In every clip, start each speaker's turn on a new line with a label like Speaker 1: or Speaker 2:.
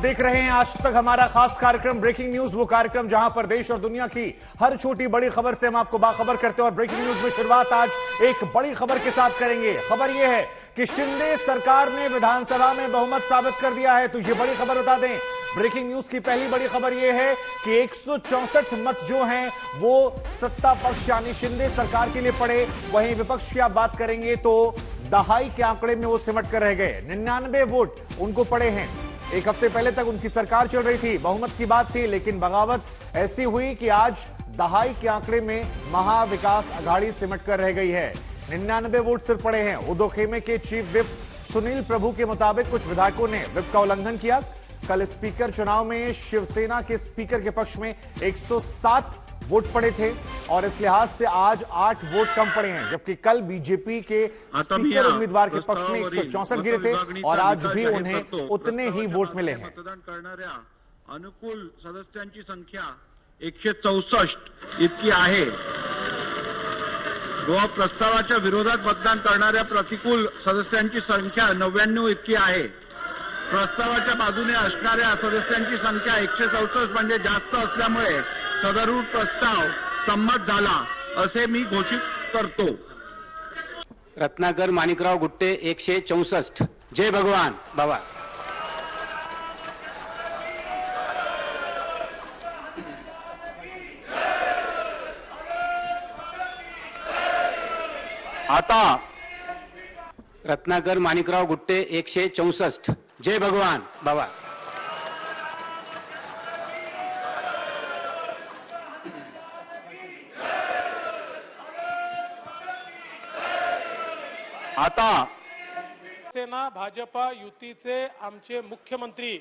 Speaker 1: देख रहे हैं आज तक हमारा खास कार्यक्रम ब्रेकिंग न्यूज, वो कार्यक्रम जहां पर देश और दुनिया की हर छोटी बड़ी खबर से हम आपको बाखबर करते हैं। और ब्रेकिंग न्यूज में शुरुआत आज एक बड़ी खबर के साथ करेंगे। खबर यह है कि शिंदे सरकार ने विधानसभा में बहुमत साबित कर दिया है। तो ये बड़ी खबर बता दें, ब्रेकिंग न्यूज की पहली बड़ी खबर यह है कि 164 मत जो हैं वो सत्ता पक्ष यानी शिंदे सरकार के लिए पड़े। वहीं विपक्ष की आप बात करेंगे तो दहाई के आंकड़े में वो सिमट कर रह गए। 99 वोट उनको पड़े हैं। एक हफ्ते पहले तक उनकी सरकार चल रही थी, बहुमत की बात थी, लेकिन बगावत ऐसी हुई कि आज दहाई के आंकड़े में महाविकास अघाड़ी सिमट कर रह गई है। 99 वोट सिर्फ पड़े हैं। उदो खेमे के चीफ विप सुनील प्रभु के मुताबिक कुछ विधायकों ने विप का उल्लंघन किया। कल स्पीकर चुनाव में शिवसेना के स्पीकर के पक्ष में 107 वोट पड़े थे और इस लिहाज से आज 8 वोट कम पड़े हैं, जबकि कल बीजेपी के स्पीकर उम्मीदवार के पक्ष में 164 गिरे थे और आज भी उन्हें उतने ही वोट मिले हैं।
Speaker 2: मतदान करणाऱ्या अनुकूल सदस्यांची संख्या 164 इतकी आहे। व प्रस्तावाच्या विरोधात मतदान करणाऱ्या प्रतिकूल सदस्यांची संख्या 99 इतकी आहे। प्रस्तावाच्या बाजूने असणाऱ्या सदस्यांची संख्या 164 म्हणजे जास्त असल्यामुळे सदरूढ प्रस्ताव संमत झाला असे मी घोषित करतो।
Speaker 3: रत्नाकर माणिकराव गुट्टे 164। जय भगवान बाबा। आता रत्नाकर माणिकराव गुट्टे 164। जय भगवान बाबा। आता
Speaker 4: सेना भाजपा युतीचे आमचे मुख्यमंत्री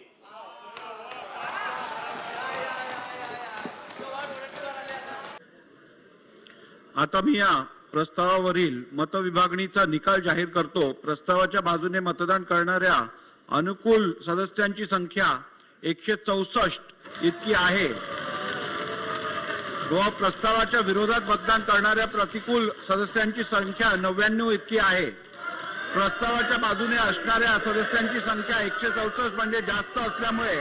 Speaker 2: आता मी या प्रस्तावावरील मतविभागणीचा निकाल जाहीर करतो। प्रस्तावाच्या बाजूने मतदान करणाऱ्या अनुकूल सदस्यांची संख्या 164 इतकी आहे। व प्रस्तावाच्या विरोधात मतदान करणाऱ्या प्रतिकूल सदस्यांची संख्या 99 इतकी आहे। प्रस्तावाच्या बाजूने असणाऱ्या सदस्यांची संख्या 164 म्हणजे जास्त असल्यामुळे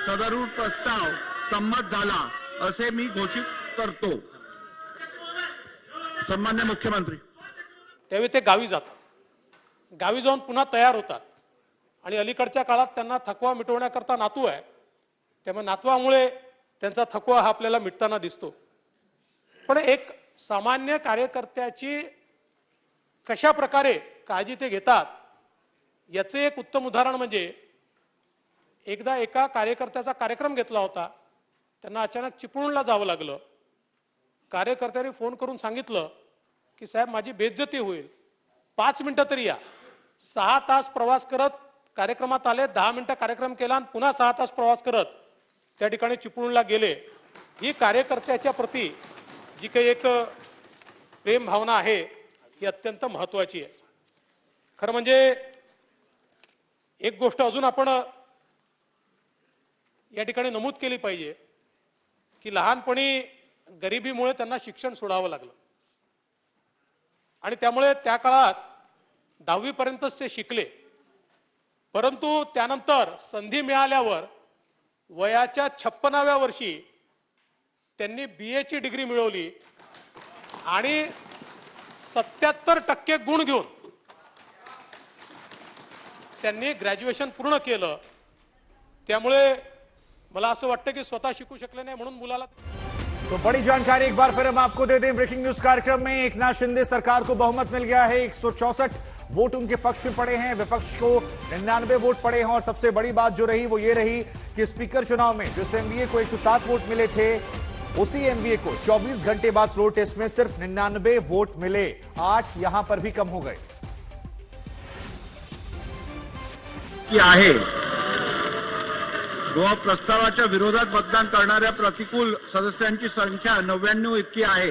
Speaker 2: सदरूढ प्रस्ताव संमत झाला असे मी घोषित करतो। सन्मान्य मुख्यमंत्री,
Speaker 4: त्यावेळी ते गावी जातात, गावी जाऊन पुन्हा तयार होतात आणि अलीकडच्या काळात त्यांना थकवा मिटवण्याकरता नातू आहे, त्यामुळे नातवामुळे त्यांचा थकवा हा आपल्याला मिटताना दिसतो। पण एक सामान्य कार्यकर्त्याची कशा प्रकारे काळजी ते घेतात याचे एक उत्तम उदाहरण म्हणजे एकदा एका कार्यकर्त्याचा कार्यक्रम घेतला होता, त्यांना अचानक चिपळूणला जावं लागलं। कार्यकर्त्याने फोन करून सांगितलं की साहेब माझी बेइज्जती होईल, 5 मिनिटं तरी या। 6 तास प्रवास करत कार्यक्रमात आले, 10 मिनिटं कार्यक्रम केला आणि पुन्हा 6 तास प्रवास करत त्या ठिकाणी चिपळूणला गेले। ही कार्यकर्त्याच्या प्रती जी काही एक प्रेम भावना आहे ही अत्यंत महत्त्वाची आहे। खरं म्हणजे एक गोष्ट अजून आपण या ठिकाणी नमूद केली पाहिजे की लहानपणी गरिबीमुळे त्यांना शिक्षण सोडावं लागलं आणि त्यामुळे त्या काळात 10वी पर्यंतच ते शिकले। परंतु त्यानंतर संधी मिळाल्यावर वयाच्या 56व्या वर्षी त्यांनी बीएची डिग्री मिळवली आणि 77% गुण घेऊन त्यांनी ग्रॅज्युएशन पूर्ण केलं। त्यामुळे मला असं वाटतं की स्वतः शिकू शकले नाही म्हणून मुलाला।
Speaker 1: तो बड़ी जानकारी एक बार फिर हम आपको दे दें ब्रेकिंग न्यूज कार्यक्रम में। एकनाथ शिंदे सरकार को बहुमत मिल गया है, 164 वोट उनके पक्ष में पड़े हैं, विपक्ष को 99 वोट पड़े हैं। और सबसे बड़ी बात जो रही वो ये रही कि स्पीकर चुनाव में जिस एमवीए को 107 वोट मिले थे, उसी एमवीए को 24 घंटे बाद फ्लोर टेस्ट में सिर्फ 99 वोट मिले। 8 यहां पर भी कम हो गए।
Speaker 2: व प्रस्तावाच्या विरोधात मतदान करणाऱ्या प्रतिकूल सदस्यांची संख्या 99 इतकी आहे।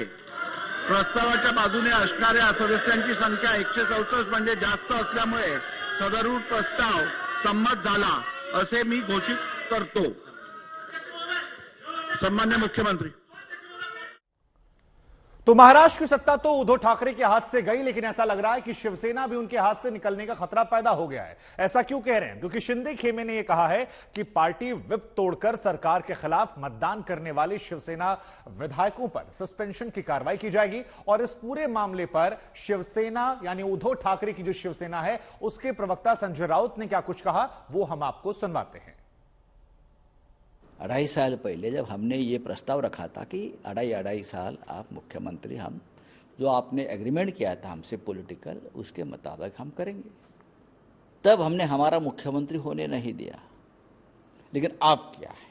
Speaker 2: प्रस्तावाच्या बाजूने असणाऱ्या सदस्यांची संख्या 164 म्हणजे जास्त असल्यामुळे सदरूढ प्रस्ताव संमत झाला असे मी घोषित करतो। सन्मान्य मुख्यमंत्री,
Speaker 1: तो महाराष्ट्र की सत्ता तो उद्धव ठाकरे के हाथ से गई, लेकिन ऐसा लग रहा है कि शिवसेना भी उनके हाथ से निकलने का खतरा पैदा हो गया है। ऐसा क्यों कह रहे हैं? क्योंकि शिंदे खेमे ने यह कहा है कि पार्टी व्हिप तोड़कर सरकार के खिलाफ मतदान करने वाले शिवसेना विधायकों पर सस्पेंशन की कार्रवाई की जाएगी और इस पूरे मामले पर शिवसेना यानी उद्धव ठाकरे की जो शिवसेना है उसके प्रवक्ता संजय राउत ने क्या कुछ कहा वो हम आपको सुनवाते हैं।
Speaker 5: 2.5 साल पहले जब हमने ये प्रस्ताव रखा था कि 2.5 साल आप मुख्यमंत्री, हम जो आपने एग्रीमेंट किया था हमसे पॉलिटिकल, उसके मुताबिक हम करेंगे, तब हमने हमारा मुख्यमंत्री होने नहीं दिया। लेकिन अब क्या है,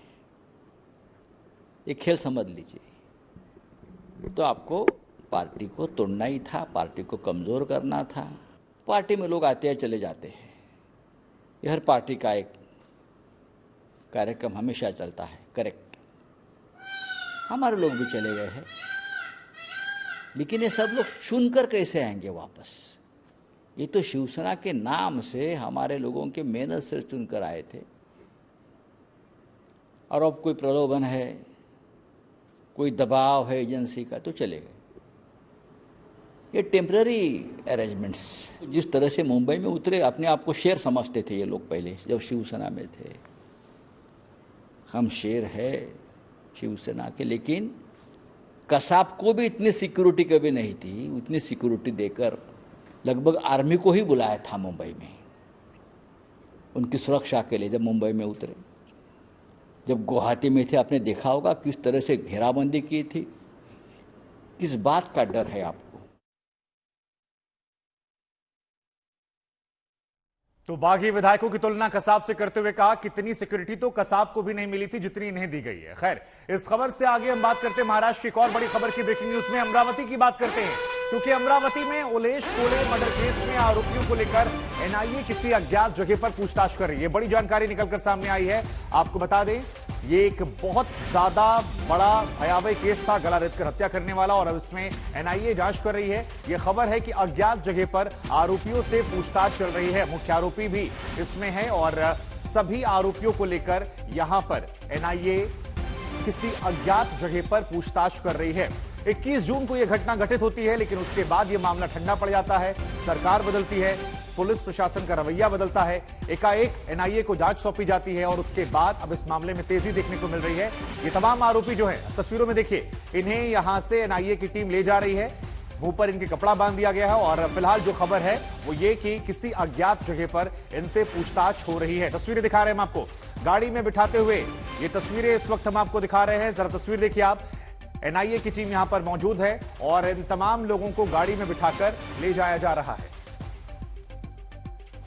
Speaker 5: ये खेल समझ लीजिए। तो आपको पार्टी को तोड़ना ही था, पार्टी को कमज़ोर करना था। पार्टी में लोग आते हैं चले जाते हैं, ये हर पार्टी का एक कार्यक्रम हमेशा चलता है, करेक्ट। हमारे लोग भी चले गए हैं, लेकिन ये सब लोग चुनकर कैसे आएंगे वापस? ये तो शिवसेना के नाम से हमारे लोगों के मेहनत से चुनकर आए थे, और अब कोई प्रलोभन है, कोई दबाव है एजेंसी का, तो चले गए। ये टेम्पररी अरेंजमेंट्स। जिस तरह से मुंबई में उतरे, अपने आप को शेर समझते थे ये लोग पहले जब शिवसेना में थे। हम शेर है शिवसेना के, लेकिन कसाब को भी इतनी सिक्योरिटी कभी नहीं थी। उतनी सिक्योरिटी देकर लगभग आर्मी को ही बुलाया था मुंबई में उनकी सुरक्षा के लिए जब मुंबई में उतरे। जब गुवाहाटी में थे, आपने देखा होगा किस तरह से घेराबंदी की थी। किस बात का डर है आपको?
Speaker 1: तो बागी विधायकों की तुलना कसाब से करते हुए कहा कितनी सिक्योरिटी तो कसाब को भी नहीं मिली थी जितनी इन्हें दी गई है। खैर, इस खबर से आगे हम बात करते हैं महाराष्ट्र की एक और बड़ी खबर की। ब्रेकिंग न्यूज में अमरावती की बात करते हैं, क्योंकि अमरावती में उलेश कोले मर्डर केस में आरोपियों को लेकर एनआईए किसी अज्ञात जगह पर पूछताछ कर रही है। बड़ी जानकारी निकलकर सामने आई है। आपको बता दें, ये एक बहुत ज्यादा बड़ा भयावह केस था, गला रेत कर हत्या करने वाला, और अब इसमें एनआईए जांच कर रही है। यह खबर है कि अज्ञात जगह पर आरोपियों से पूछताछ चल रही है। मुख्य आरोपी भी इसमें है और सभी आरोपियों को लेकर यहां पर एनआईए किसी अज्ञात जगह पर पूछताछ कर रही है। 21 जून को यह घटना घटित होती है, लेकिन उसके बाद यह मामला ठंडा पड़ जाता है। सरकार बदलती है, पुलिस प्रशासन का रवैया बदलता है, एकाएक एनआईए को जांच सौंपी जाती है और उसके बाद अब इस मामले में तेजी देखने को मिल रही है। ये तमाम आरोपी जो हैं, तस्वीरों में देखिए, इन्हें यहां से एनआईए की टीम ले जा रही है। मुंह पर इनके कपड़ा बांध दिया गया है और फिलहाल जो खबर है वो ये कि किसी अज्ञात जगह पर इनसे पूछताछ हो रही है। तस्वीरें दिखा रहे हैं हम आपको, गाड़ी में बिठाते हुए ये तस्वीरें इस वक्त हम आपको दिखा रहे हैं। जरा तस्वीर देखिए आप। एनआईए की टीम यहां पर मौजूद है और इन तमाम लोगों को गाड़ी में बिठाकर ले जाया जा रहा है।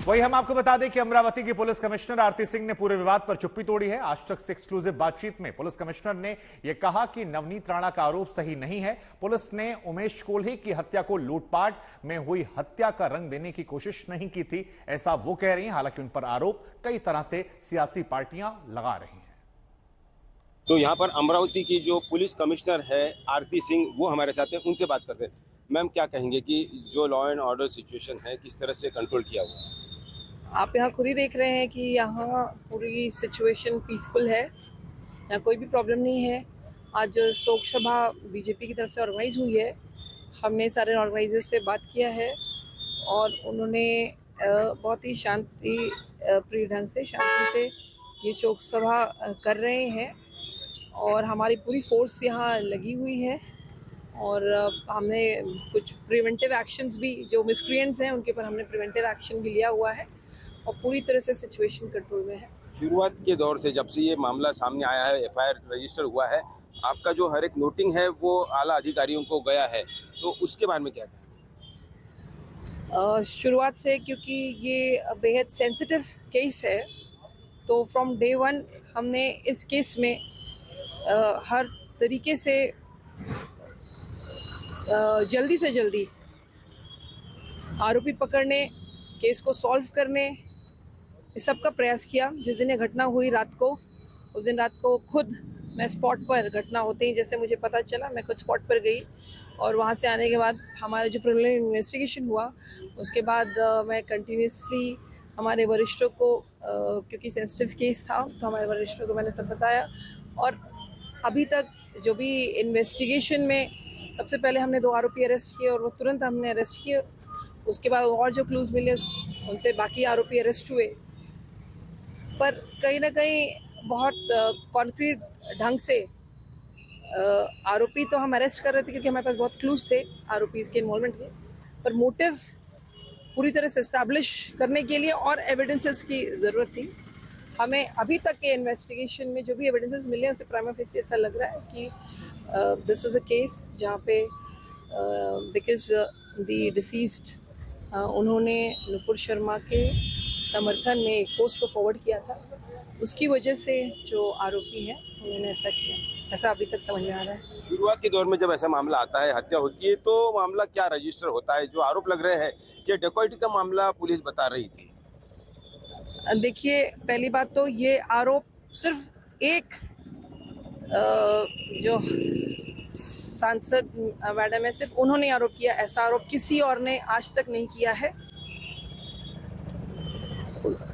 Speaker 1: वही हम आपको बता दें कि अमरावती की पुलिस कमिश्नर आरती सिंह ने पूरे विवाद पर चुप्पी तोड़ी है। आज तक से एक्सक्लूसिव बातचीत में पुलिस कमिश्नर ने यह कहा कि नवनीत राणा का आरोप सही नहीं है। पुलिस ने उमेश कोल्हे की हत्या को लूटपाट में हुई हत्या का रंग देने की कोशिश नहीं की थी, ऐसा वो कह रही हैं। हालांकि उन पर आरोप कई तरह से सियासी पार्टियां लगा रही हैं।
Speaker 6: तो यहाँ पर अमरावती की जो पुलिस कमिश्नर है आरती सिंह, वो हमारे साथ हैं, उनसे बात करते हैं। मैम, क्या कहेंगे कि जो लॉ एंड ऑर्डर सिचुएशन है किस तरह से कंट्रोल किया हुआ है?
Speaker 7: आप यहाँ खुद ही देख रहे हैं कि यहाँ पूरी सिचुएशन पीसफुल है, यहाँ कोई भी प्रॉब्लम नहीं है। आज शोक सभा बीजेपी की तरफ से ऑर्गेनाइज हुई है। हमने सारे ऑर्गेनाइजर से बात किया है और उन्होंने बहुत ही शांति प्रिय ढंग से, शांति से ये शोक सभा कर रहे हैं और हमारी पूरी फोर्स यहाँ लगी हुई है। और हमने कुछ प्रिवेंटिव एक्शंस भी, जो मिसक्रिएंट्स हैं उनके ऊपर हमने प्रिवेंटिव एक्शन भी लिया हुआ है और पूरी तरह से सिचुएशन कंट्रोल में है। शुरुआत
Speaker 6: के दौर से जब से ये मामला सामने आया है, एफआईआर रजिस्टर हुआ है, आपका जो हर एक नोटिंग है वो आला अधिकारियों को गया है, तो उसके बारे में क्या कहें?
Speaker 7: शुरुआत से, क्योंकि ये बेहद सेंसिटिव केस है, तो फ्रॉम डे वन हमने इस केस में हर तरीके से जल्दी से जल्दी आरोपी पकड़ने, केस को सॉल्व करने, इस सब का प्रयास किया। जिस दिन ये घटना हुई रात को, उस दिन रात को खुद मैं स्पॉट पर, घटना होते ही जैसे मुझे पता चला, मैं खुद स्पॉट पर गई और वहाँ से आने के बाद हमारा जो प्रिलिमिनरी इन्वेस्टिगेशन हुआ, उसके बाद मैं कंटिन्यूसली हमारे वरिष्ठों को, क्योंकि सेंसिटिव केस था तो हमारे वरिष्ठों को मैंने सब बताया। और अभी तक जो भी इन्वेस्टिगेशन में सबसे पहले हमने 2 आरोपी अरेस्ट किए और वो तुरंत हमने अरेस्ट किए। उसके बाद और जो क्लूज मिले उनसे बाकी आरोपी अरेस्ट हुए। पर कहीं ना कहीं बहुत कॉन्क्रीट ढंग से आरोपी तो हम अरेस्ट कर रहे थे क्योंकि हमारे पास बहुत क्लूज थे आरोपी के इन्वॉल्वमेंट के, पर मोटिव पूरी तरह से एस्टैब्लिश करने के लिए और एविडेंसेस की ज़रूरत थी। हमें अभी तक के इन्वेस्टिगेशन में जो भी एविडेंसेस मिले हैं उससे प्राइमा फेसी ऐसा लग रहा है कि दिस वाज अ केस जहाँ पे बिकॉज द डिसीज्ड उन्होंने नुपुर शर्मा के समर्थन में एक पोस्ट को फॉरवर्ड किया था, उसकी वजह से जो आरोपी है उन्होंने ऐसा किया, ऐसा अभी तक समझ में आ रहा है।
Speaker 6: शुरुआत के दौर में जब ऐसा मामला आता है, हत्या होती है, तो मामला क्या रजिस्टर होता है? जो आरोप लग रहे हैं कि डकैती का मामला पुलिस बता रही थी।
Speaker 7: देखिए, पहली बात तो ये आरोप सिर्फ एक जो सांसद मैडम है सिर्फ उन्होंने आरोप किया, ऐसा आरोप किसी और ने आज तक नहीं किया है।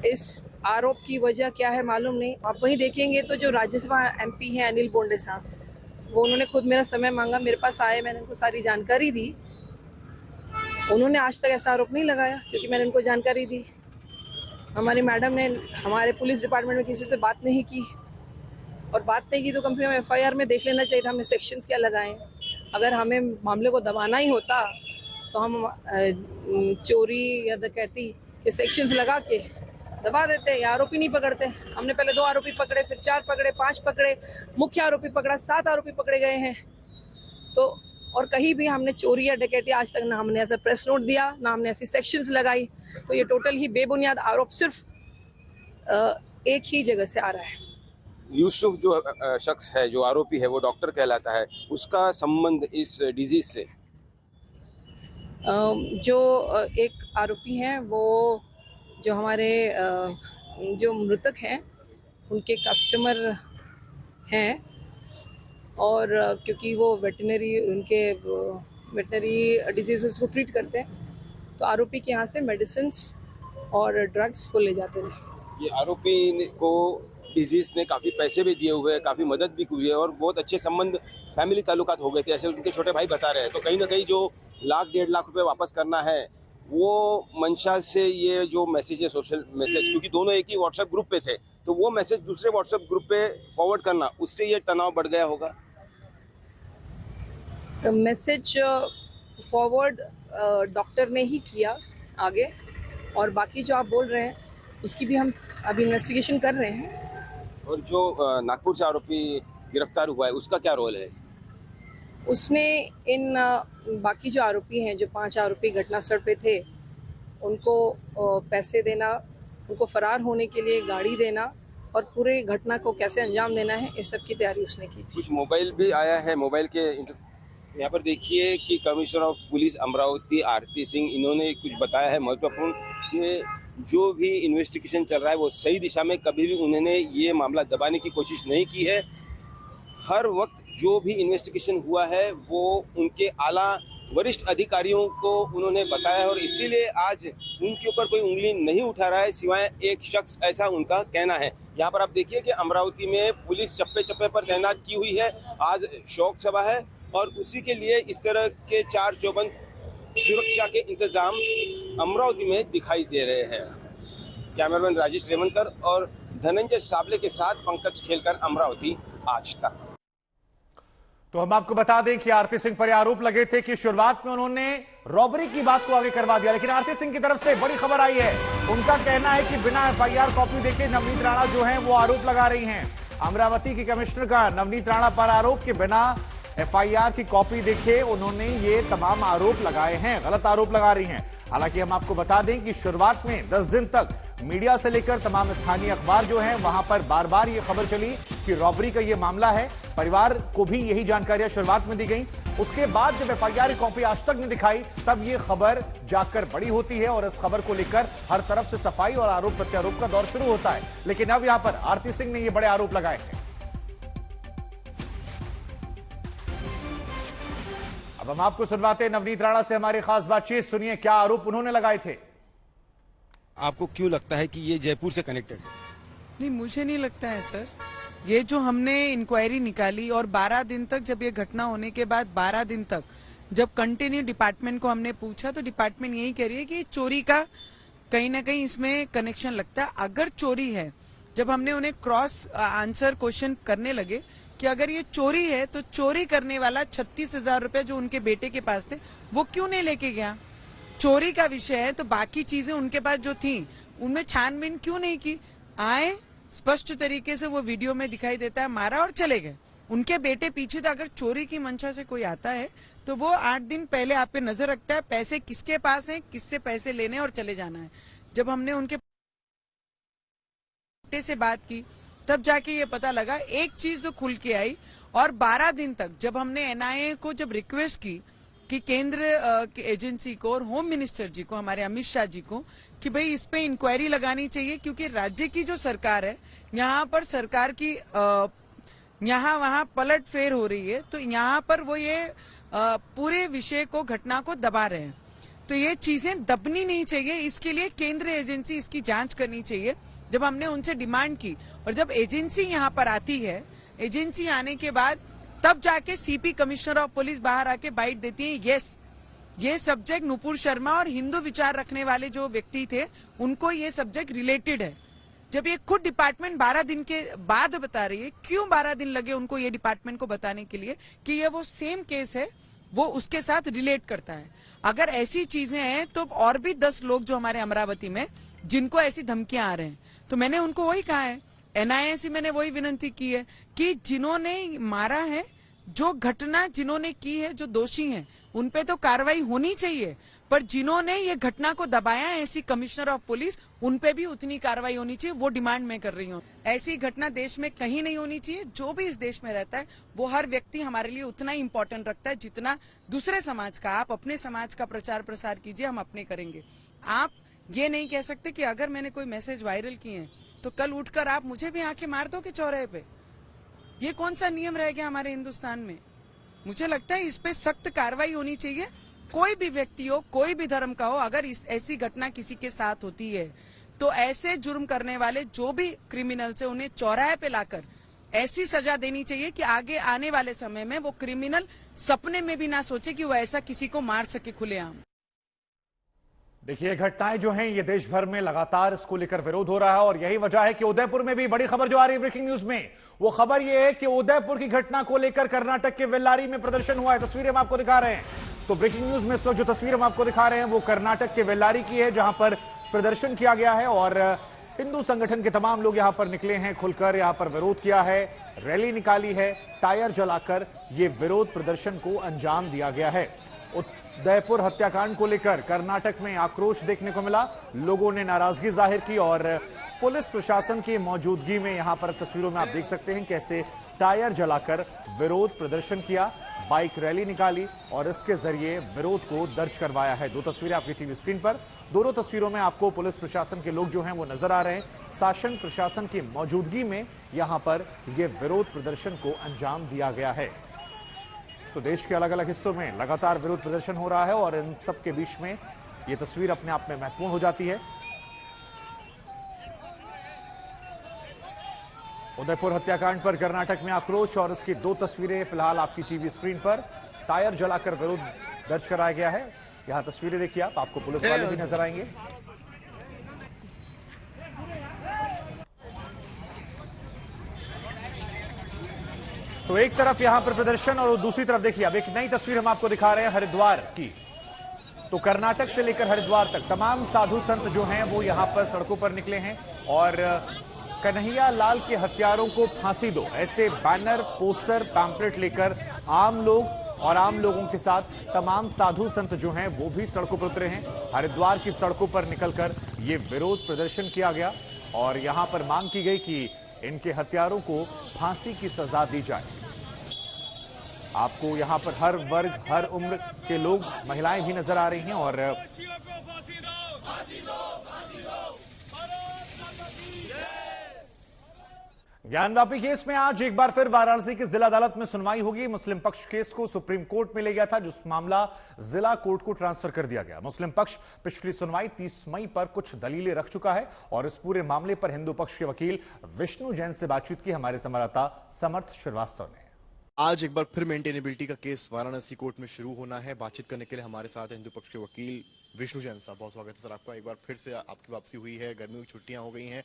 Speaker 7: इस आरोप की वजह क्या है मालूम नहीं। आप वहीं देखेंगे तो जो राज्यसभा एमपी हैं अनिल बोंडे साहब, वो उन्होंने खुद मेरा समय मांगा, मेरे पास आए, मैंने उनको सारी जानकारी दी। उन्होंने आज तक ऐसा आरोप नहीं लगाया क्योंकि मैंने उनको जानकारी दी। हमारी मैडम ने हमारे पुलिस डिपार्टमेंट में किसी से बात नहीं की, और बात नहीं की तो कम से कम एफआईआर में देख लेना चाहिए था हमने सेक्शंस क्या लगाए। अगर हमें मामले को दबाना ही होता तो हम चोरी या डकैती के सेक्शंस लगा के दबा देते या आरोपी नहीं पकड़ते। हमने पहले 2 आरोपी पकड़े, फिर 4 पकड़े, 5 पकड़े, मुख्य आरोपी पकड़ा, 7 आरोपी पकड़े गए हैं। तो और कहीं भी हमने चोरी या डकैती आज तक ना हमने ऐसा प्रेस नोट दिया, ना हमने ऐसी सेक्शंस लगाई। तो ये टोटल ही बेबुनियाद आरोप सिर्फ एक ही जगह से आ रहा है।
Speaker 6: यूसुफ जो शख्स है, जो आरोपी है, वो डॉक्टर कहलाता है, उसका संबंध इस डिजीज से?
Speaker 7: जो एक आरोपी हैं वो जो हमारे जो मृतक हैं उनके कस्टमर हैं, और क्योंकि वो वेटनरी डिजीज़ को ट्रीट करते हैं, तो आरोपी के यहाँ से मेडिसिन और ड्रग्स को ले जाते थे।
Speaker 6: ये आरोपी को डिजीज ने काफ़ी पैसे भी दिए हुए हैं, काफ़ी मदद भी हुई है, और बहुत अच्छे संबंध, फैमिली ताल्लुकात हो गए थे, ऐसे उनके छोटे भाई बता रहे हैं। तो कहीं ना कहीं जो 1-1.5 लाख रुपए वापस करना है, वो मंशा से ये जो मैसेज है, सोशल मैसेज, क्योंकि दोनों एक ही व्हाट्सएप ग्रुप पे थे, तो वो मैसेज दूसरे व्हाट्सएप ग्रुप पे फॉरवर्ड करना, उससे ये तनाव बढ़ गया होगा।
Speaker 7: मैसेज फॉरवर्ड डॉक्टर ने ही किया आगे, और बाकी जो आप बोल रहे हैं उसकी भी हम अभी इन्वेस्टिगेशन कर रहे हैं।
Speaker 6: और जो नागपुर से आरोपी गिरफ्तार हुआ है, उसका क्या रोल है?
Speaker 7: उसने इन बाकी जो आरोपी हैं, जो 5 आरोपी घटनास्थल पे थे, उनको पैसे देना, उनको फरार होने के लिए गाड़ी देना, और पूरे घटना को कैसे अंजाम देना है, इस सब की तैयारी उसने की थी।
Speaker 6: कुछ मोबाइल भी आया है, मोबाइल के यहाँ पर देखिए कि कमिश्नर ऑफ पुलिस अमरावती आरती सिंह, इन्होंने कुछ बताया है महत्वपूर्ण, कि जो भी इन्वेस्टिगेशन चल रहा है वो सही दिशा में, कभी भी उन्होंने ये मामला दबाने की कोशिश नहीं की है। हर वक्त जो भी इन्वेस्टिगेशन हुआ है वो उनके आला वरिष्ठ अधिकारियों को उन्होंने बताया, और इसीलिए आज उनके ऊपर कोई उंगली नहीं उठा रहा है सिवाय एक शख्स, ऐसा उनका कहना है। यहाँ पर आप देखिए कि अमरावती में पुलिस चप्पे चप्पे पर तैनात की हुई है। आज शोक सभा है और उसी के लिए इस तरह के 4 चौबंद सुरक्षा के इंतजाम अमरावती में दिखाई दे रहे हैं। कैमरामैन राजेश रेवनकर और धनंजय साबले के साथ पंकज खेलकर, अमरावती आज तक।
Speaker 1: तो हम आपको बता दें कि आरती सिंह पर आरोप लगे थे कि शुरुआत में उन्होंने रॉबरी की बात को आगे करवा दिया, लेकिन आरती सिंह की तरफ से बड़ी खबर आई है। उनका कहना है कि बिना एफआईआर कॉपी देखे नवनीत राणा जो हैं वो आरोप लगा रही हैं। अमरावती की कमिश्नर का नवनीत राणा पर आरोप कि बिना एफआईआर की कॉपी देखे उन्होंने ये तमाम आरोप लगाए हैं, गलत आरोप लगा रही हैं। हालांकि हम आपको बता दें कि शुरुआत में 10 दिन तक मीडिया से लेकर तमाम स्थानीय अखबार जो हैं वहां पर बार बार ये खबर चली कि रॉबरी का ये मामला है। परिवार को भी यही जानकारियां शुरुआत में दी गई। उसके बाद जब एफआईआर की कॉपी आज तक नहीं दिखाई, तब ये खबर जाकर बड़ी होती है और इस खबर को लेकर हर तरफ से सफाई और आरोप प्रत्यारोप का दौर शुरू होता है। लेकिन अब यहां पर आरती सिंह ने ये बड़े आरोप लगाए हैं। अब हम आपको सुनवाते हैं नवनीत राणा से हमारी खास बातचीत। सुनिए क्या आरोप उन्होंने लगाए थे।
Speaker 6: आपको क्यों लगता है कि ये जयपुर से कनेक्टेड है?
Speaker 8: नहीं, मुझे नहीं लगता है सर। ये जो हमने इंक्वायरी निकाली और 12 दिन तक, जब ये घटना होने के बाद 12 दिन तक जब कंटिन्यू डिपार्टमेंट को हमने पूछा तो डिपार्टमेंट यही कह रही है कि चोरी का कहीं ना कहीं इसमें कनेक्शन लगता है। अगर चोरी है, जब हमने उन्हें क्रॉस आंसर क्वेश्चन करने लगे कि अगर ये चोरी है तो चोरी करने वाला 36,000 रुपए जो उनके बेटे के पास थे वो क्यों नहीं लेके गया? चोरी का विषय है तो बाकी चीजें उनके पास जो थी उनमें छानबीन क्यों नहीं की? आए, स्पष्ट तरीके से वो वीडियो में दिखाई देता है, मारा और चले गए। उनके बेटे पीछे था। अगर चोरी की मंशा से कोई आता है तो वो 8 दिन पहले आप पे नजर रखता है, पैसे किसके पास हैं, किससे पैसे लेने और चले जाना है। जब हमने उनके बेटे से बात की तब जाके ये पता लगा, एक चीज जो खुल के आई। और 12 दिन तक जब हमने एनआईए को जब रिक्वेस्ट की कि केंद्र की एजेंसी को और होम मिनिस्टर जी को, हमारे अमित शाह जी को, कि भाई इस पे इंक्वायरी लगानी चाहिए, क्योंकि राज्य की जो सरकार है यहाँ पर सरकार की यहाँ वहाँ पलट फेर हो रही है। तो यहाँ पर वो ये पूरे विषय को, घटना को दबा रहे हैं। तो ये चीजें दबनी नहीं चाहिए, इसके लिए केंद्र एजेंसी इसकी जांच करनी चाहिए। जब हमने उनसे डिमांड की और जब एजेंसी यहाँ पर आती है, एजेंसी आने के बाद तब जाके सीपी कमिश्नर ऑफ पुलिस बाहर आके बाइट देती है, यस ये सब्जेक्ट नुपुर शर्मा और हिंदू विचार रखने वाले जो व्यक्ति थे उनको ये सब्जेक्ट रिलेटेड है। जब ये खुद डिपार्टमेंट 12 दिन के बाद बता रही है, क्यों 12 दिन लगे उनको ये डिपार्टमेंट को बताने के लिए कि ये वो सेम केस है, वो उसके साथ रिलेट करता है। अगर ऐसी चीजें हैं तो और भी 10 लोग जो हमारे अमरावती में जिनको ऐसी धमकियां आ रहे हैं, तो मैंने उनको वही कहा है, एनआईए से मैंने वही विनती की है कि जिन्होंने मारा है, जो घटना जिन्होंने की है, जो दोषी हैं उन पे तो कार्रवाई होनी चाहिए, पर जिन्होंने ये घटना को दबाया है, ऐसी कमिश्नर ऑफ पुलिस, उन पे भी उतनी कार्रवाई होनी चाहिए। वो डिमांड मैं कर रही हूँ। ऐसी घटना देश में कहीं नहीं होनी चाहिए। जो भी इस देश में रहता है वो हर व्यक्ति हमारे लिए उतना ही इम्पोर्टेंट रखता है जितना दूसरे समाज का। आप अपने समाज का प्रचार प्रसार कीजिए, हम अपने करेंगे। आप ये नहीं कह सकते कि अगर मैंने कोई मैसेज वायरल किए हैं तो कल उठकर आप मुझे भी आंखें मार दो के चौराहे पे। ये कौन सा नियम रह गया हमारे हिंदुस्तान में? मुझे लगता है इस पे सख्त कार्रवाई होनी चाहिए। कोई भी व्यक्ति हो, कोई भी धर्म का हो, अगर ऐसी घटना किसी के साथ होती है तो ऐसे जुर्म करने वाले जो भी क्रिमिनल्स है उन्हें चौराहे पे लाकर ऐसी सजा देनी चाहिए कि आगे आने वाले समय में वो क्रिमिनल सपने में भी ना सोचे कि वो ऐसा किसी को मार सके खुलेआम।
Speaker 1: देखिए, घटनाएं जो हैं ये देश भर में लगातार इसको लेकर विरोध हो रहा है और यही वजह है कि उदयपुर में भी बड़ी खबर जो आ रही है ब्रेकिंग न्यूज में, वो खबर ये है कि उदयपुर की घटना को लेकर कर्नाटक के वेल्लारी में प्रदर्शन हुआ है। तस्वीरें हम आपको दिखा रहे हैं। तो ब्रेकिंग न्यूज में इस वक्त जो तस्वीर हम आपको दिखा रहे हैं वो कर्नाटक के वेल्लारी की है, जहां पर प्रदर्शन किया गया है और हिंदू संगठन के तमाम लोग यहां पर निकले हैं, खुलकर यहां पर विरोध किया है, रैली निकाली है, टायर जलाकर ये विरोध प्रदर्शन को अंजाम दिया गया है। उदयपुर हत्याकांड को लेकर कर्नाटक में आक्रोश देखने को मिला, लोगों ने नाराजगी जाहिर की और पुलिस प्रशासन की मौजूदगी में यहां पर तस्वीरों में आप देख सकते हैं कैसे टायर जलाकर विरोध प्रदर्शन किया, बाइक रैली निकाली और इसके जरिए विरोध को दर्ज करवाया है। 2 तस्वीरें आपकी टीवी स्क्रीन पर, दोनों तस्वीरों में आपको पुलिस प्रशासन के लोग जो हैं वो नजर आ रहे हैं। शासन प्रशासन की मौजूदगी में यहां पर यह विरोध प्रदर्शन को अंजाम दिया गया है। तो देश के अलग अलग हिस्सों में लगातार विरोध प्रदर्शन हो रहा है और इन सब के बीच में यह तस्वीर अपने आप में महत्वपूर्ण हो जाती है। उदयपुर हत्याकांड पर कर्नाटक में आक्रोश और इसकी 2 तस्वीरें फिलहाल आपकी टीवी स्क्रीन पर। टायर जलाकर विरोध दर्ज कराया गया है। यहां तस्वीरें देखिए आप, आपको पुलिस वाले भी नजर आएंगे। तो एक तरफ यहां पर प्रदर्शन और दूसरी तरफ देखिए अब एक नई तस्वीर हम आपको दिखा रहे हैं हरिद्वार की। तो कर्नाटक से लेकर हरिद्वार तक तमाम साधु संत जो हैं वो यहां पर सड़कों पर निकले हैं और कन्हैया लाल के हत्यारों को फांसी दो, ऐसे बैनर, पोस्टर, पैम्पलेट लेकर आम लोग और आम लोगों के साथ तमाम साधु संत जो हैं वो भी सड़कों पर उतरे हैं। हरिद्वार की सड़कों पर निकलकर ये विरोध प्रदर्शन किया गया और यहां पर मांग की गई कि इनके हत्यारों को फांसी की सजा दी जाए। आपको यहां पर हर वर्ग, हर उम्र के लोग, महिलाएं भी नजर आ रही हैं और ज्ञानवापी केस में आज एक बार फिर वाराणसी की जिला अदालत में सुनवाई होगी। मुस्लिम पक्ष केस को सुप्रीम कोर्ट में ले गया था, जिस मामला जिला कोर्ट को ट्रांसफर कर दिया गया। मुस्लिम पक्ष पिछली सुनवाई 30 मई पर कुछ दलीलें रख चुका है और इस पूरे मामले पर हिंदू पक्ष के वकील विष्णु जैन से बातचीत की हमारे संवाददाता समर्थ श्रीवास्तव ने।
Speaker 9: आज एक बार फिर मेंटेनेबिलिटी का केस वाराणसी कोर्ट में शुरू होना है। बातचीत करने के लिए हमारे साथ हिंदू पक्ष के वकील विष्णु जैन साहब, बहुत स्वागत है सर आपका। एक बार फिर से आपकी वापसी हुई है, गर्मियों की छुट्टियां हो गई हैं,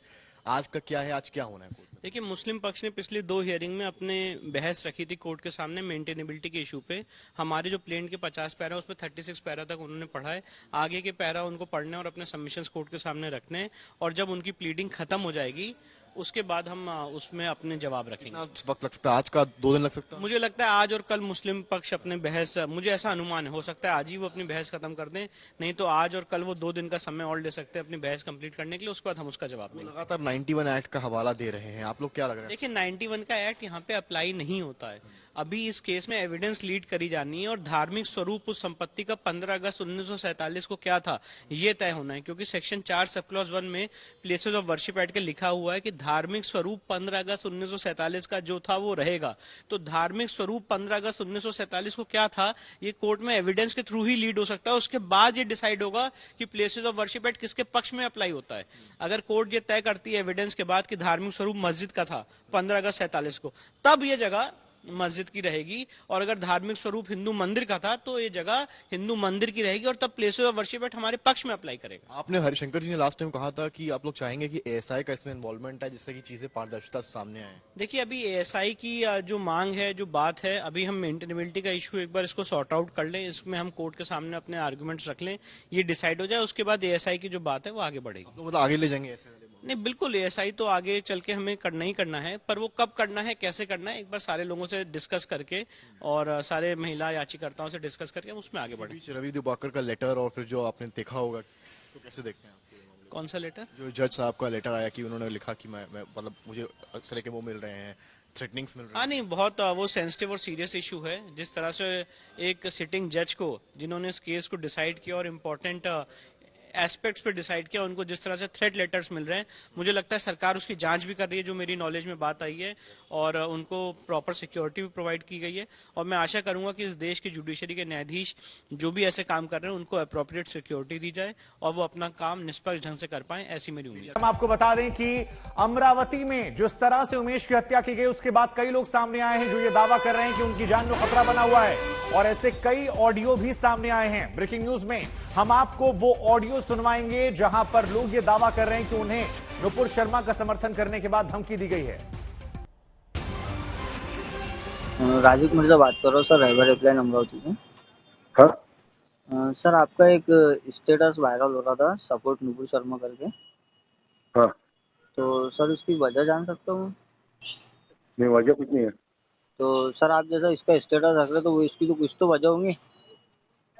Speaker 9: आज का क्या है, आज क्या होना है कोर्ट में?
Speaker 10: देखिए, मुस्लिम पक्ष ने पिछली 2 हियरिंग में अपने बहस रखी थी कोर्ट के सामने मेंटेनेबिलिटी के इशू पे। हमारे जो प्लेन के 50 पैरा उसमें 36 पैरा तक उन्होंने पढ़ा है। आगे के पैरा उनको पढ़ने और अपने सबमिशंस कोर्ट के सामने रखने हैं, और जब उनकी प्लीडिंग खत्म हो जाएगी उसके बाद हम उसमें अपने जवाब रखेंगे।
Speaker 9: वक्त लग सकता है, आज का 2 दिन लग सकता है?
Speaker 10: मुझे लगता है आज और कल मुस्लिम पक्ष अपने बहस, मुझे ऐसा अनुमान है, हो सकता है आज ही वो अपनी बहस खत्म कर दें, नहीं तो आज और कल वो 2 दिन का समय और ले सकते हैं अपनी बहस कंप्लीट करने के लिए। उसके बाद हम उसका जवाब देंगे।
Speaker 9: लगातार 91 एक्ट का हवाला दे रहे हैं, आप लोग क्या लग रहा है?
Speaker 10: देखिए, 91 का एक्ट यहाँ पे अप्लाई नहीं होता है। अभी इस केस में एविडेंस लीड करी जानी है और धार्मिक स्वरूप उस संपत्ति का 15 अगस्त 1947 को क्या था ये तय होना है, क्योंकि सेक्शन 4 सब क्लॉज 1 में प्लेसेस ऑफ वर्शिप एक्ट के लिखा हुआ है कि धार्मिक स्वरूप 15 अगस्त 1947 का जो था वो रहेगा। तो धार्मिक स्वरूप 15 अगस्त 1947 को क्या था ये कोर्ट में एविडेंस के थ्रू ही लीड हो सकता है। उसके बाद ये डिसाइड होगा कि प्लेसेस ऑफ वर्शिप एक्ट किसके पक्ष में अप्लाई होता है। अगर कोर्ट ये तय करती है एविडेंस के बाद कि धार्मिक स्वरूप मस्जिद का था 15 अगस्त 47 को, तब ये जगह मस्जिद की रहेगी, और अगर धार्मिक स्वरूप हिंदू मंदिर का था तो ये जगह हिंदू मंदिर की रहेगी, और तब प्लेसेस ऑफ वर्शिप एक्ट हमारे पक्ष में अप्लाई करेगा।
Speaker 9: आपने हरिशंकर जी ने लास्ट टाइम कहा था कि आप लोग चाहेंगे कि एएसआई का इसमें इन्वॉल्वमेंट है, जिससे कि चीजें पारदर्शिता सामने आए।
Speaker 10: देखिए, अभी एएसआई की जो मांग है, जो बात है, अभी हम मेंटेनेबिलिटी का इशू एक बार इसको सॉर्ट आउट कर लें, इसमें हम कोर्ट के सामने अपने आर्गुमेंट्स रख लें, ये डिसाइड हो जाए, उसके बाद एएसआई की जो बात है वो आगे बढ़ेगी।
Speaker 9: मतलब आगे ले जाएंगे ऐसे?
Speaker 10: नहीं, बिल्कुल, एएसआई तो आगे चल के हमें करना ही करना है, पर वो कब करना है, कैसे करना है, एक बार सारे लोगों से डिस्कस करके और सारे महिला याचिकाकर्ताओं से डिस्कस करके हम उसमें आगे बढ़े।
Speaker 9: रवि दिवाकर का लेटर और फिर जो आपने देखा होगा, तो कैसे देखते हैं आप?
Speaker 10: कौन सा लेटर?
Speaker 9: जो जज साहब का लेटर आया कि उन्होंने लिखा कि मैं मतलब मुझे इस तरह के वो मिल रहे हैं, थ्रेटनिंग्स मिल रहे हैं।
Speaker 10: हाँ, नहीं, बहुत वो सेंसिटिव और सीरियस इशू है। जिस तरह से एक सिटिंग जज को, जिन्होंने इस केस को डिसाइड किया और इम्पोर्टेंट एस्पेक्ट्स पे डिसाइड किया, उनको जिस तरह से थ्रेट लेटर्स मिल रहे हैं, मुझे लगता है सरकार उसकी जांच भी कर रही है, जो मेरी नॉलेज में बात आई है, और उनको प्रॉपर सिक्योरिटी भी प्रोवाइड की गई है। और मैं आशा करूंगा कि इस देश की जुडिशरी के न्यायाधीश जो भी ऐसे काम कर रहे हैं उनको अप्रोप्रिएट सिक्योरिटी दी जाए और वो अपना काम निष्पक्ष ढंग से कर पाए, ऐसी मेरी उम्मीद है।
Speaker 1: हम आपको बता दें कि अमरावती में जिस तरह से उमेश की हत्या की गई, उसके बाद कई लोग सामने आए हैं जो ये दावा कर रहे हैं कि उनकी जान में खतरा बना हुआ है, और ऐसे कई ऑडियो भी सामने आए हैं। ब्रेकिंग न्यूज में हम आपको वो ऑडियो सुनवाएंगे जहां पर लोग ये दावा कर रहे हैं कि उन्हें नुपुर शर्मा का समर्थन करने के बाद धमकी दी गई है।
Speaker 11: राजू मिर्जा बात कर रहा हूँ सर, राइवर हेल्पलाइन अमरावती से।
Speaker 12: हाँ
Speaker 11: सर, आपका एक स्टेटस वायरल हो रहा था, सपोर्ट नुपुर शर्मा करके।
Speaker 12: हाँ,
Speaker 11: तो सर इसकी वजह जान सकता हूँ?
Speaker 12: नहीं, वजह कुछ नहीं है।
Speaker 11: तो सर आप जैसा इसका स्टेटस रख रहे तो वो इसकी तो कुछ तो वजह होंगी।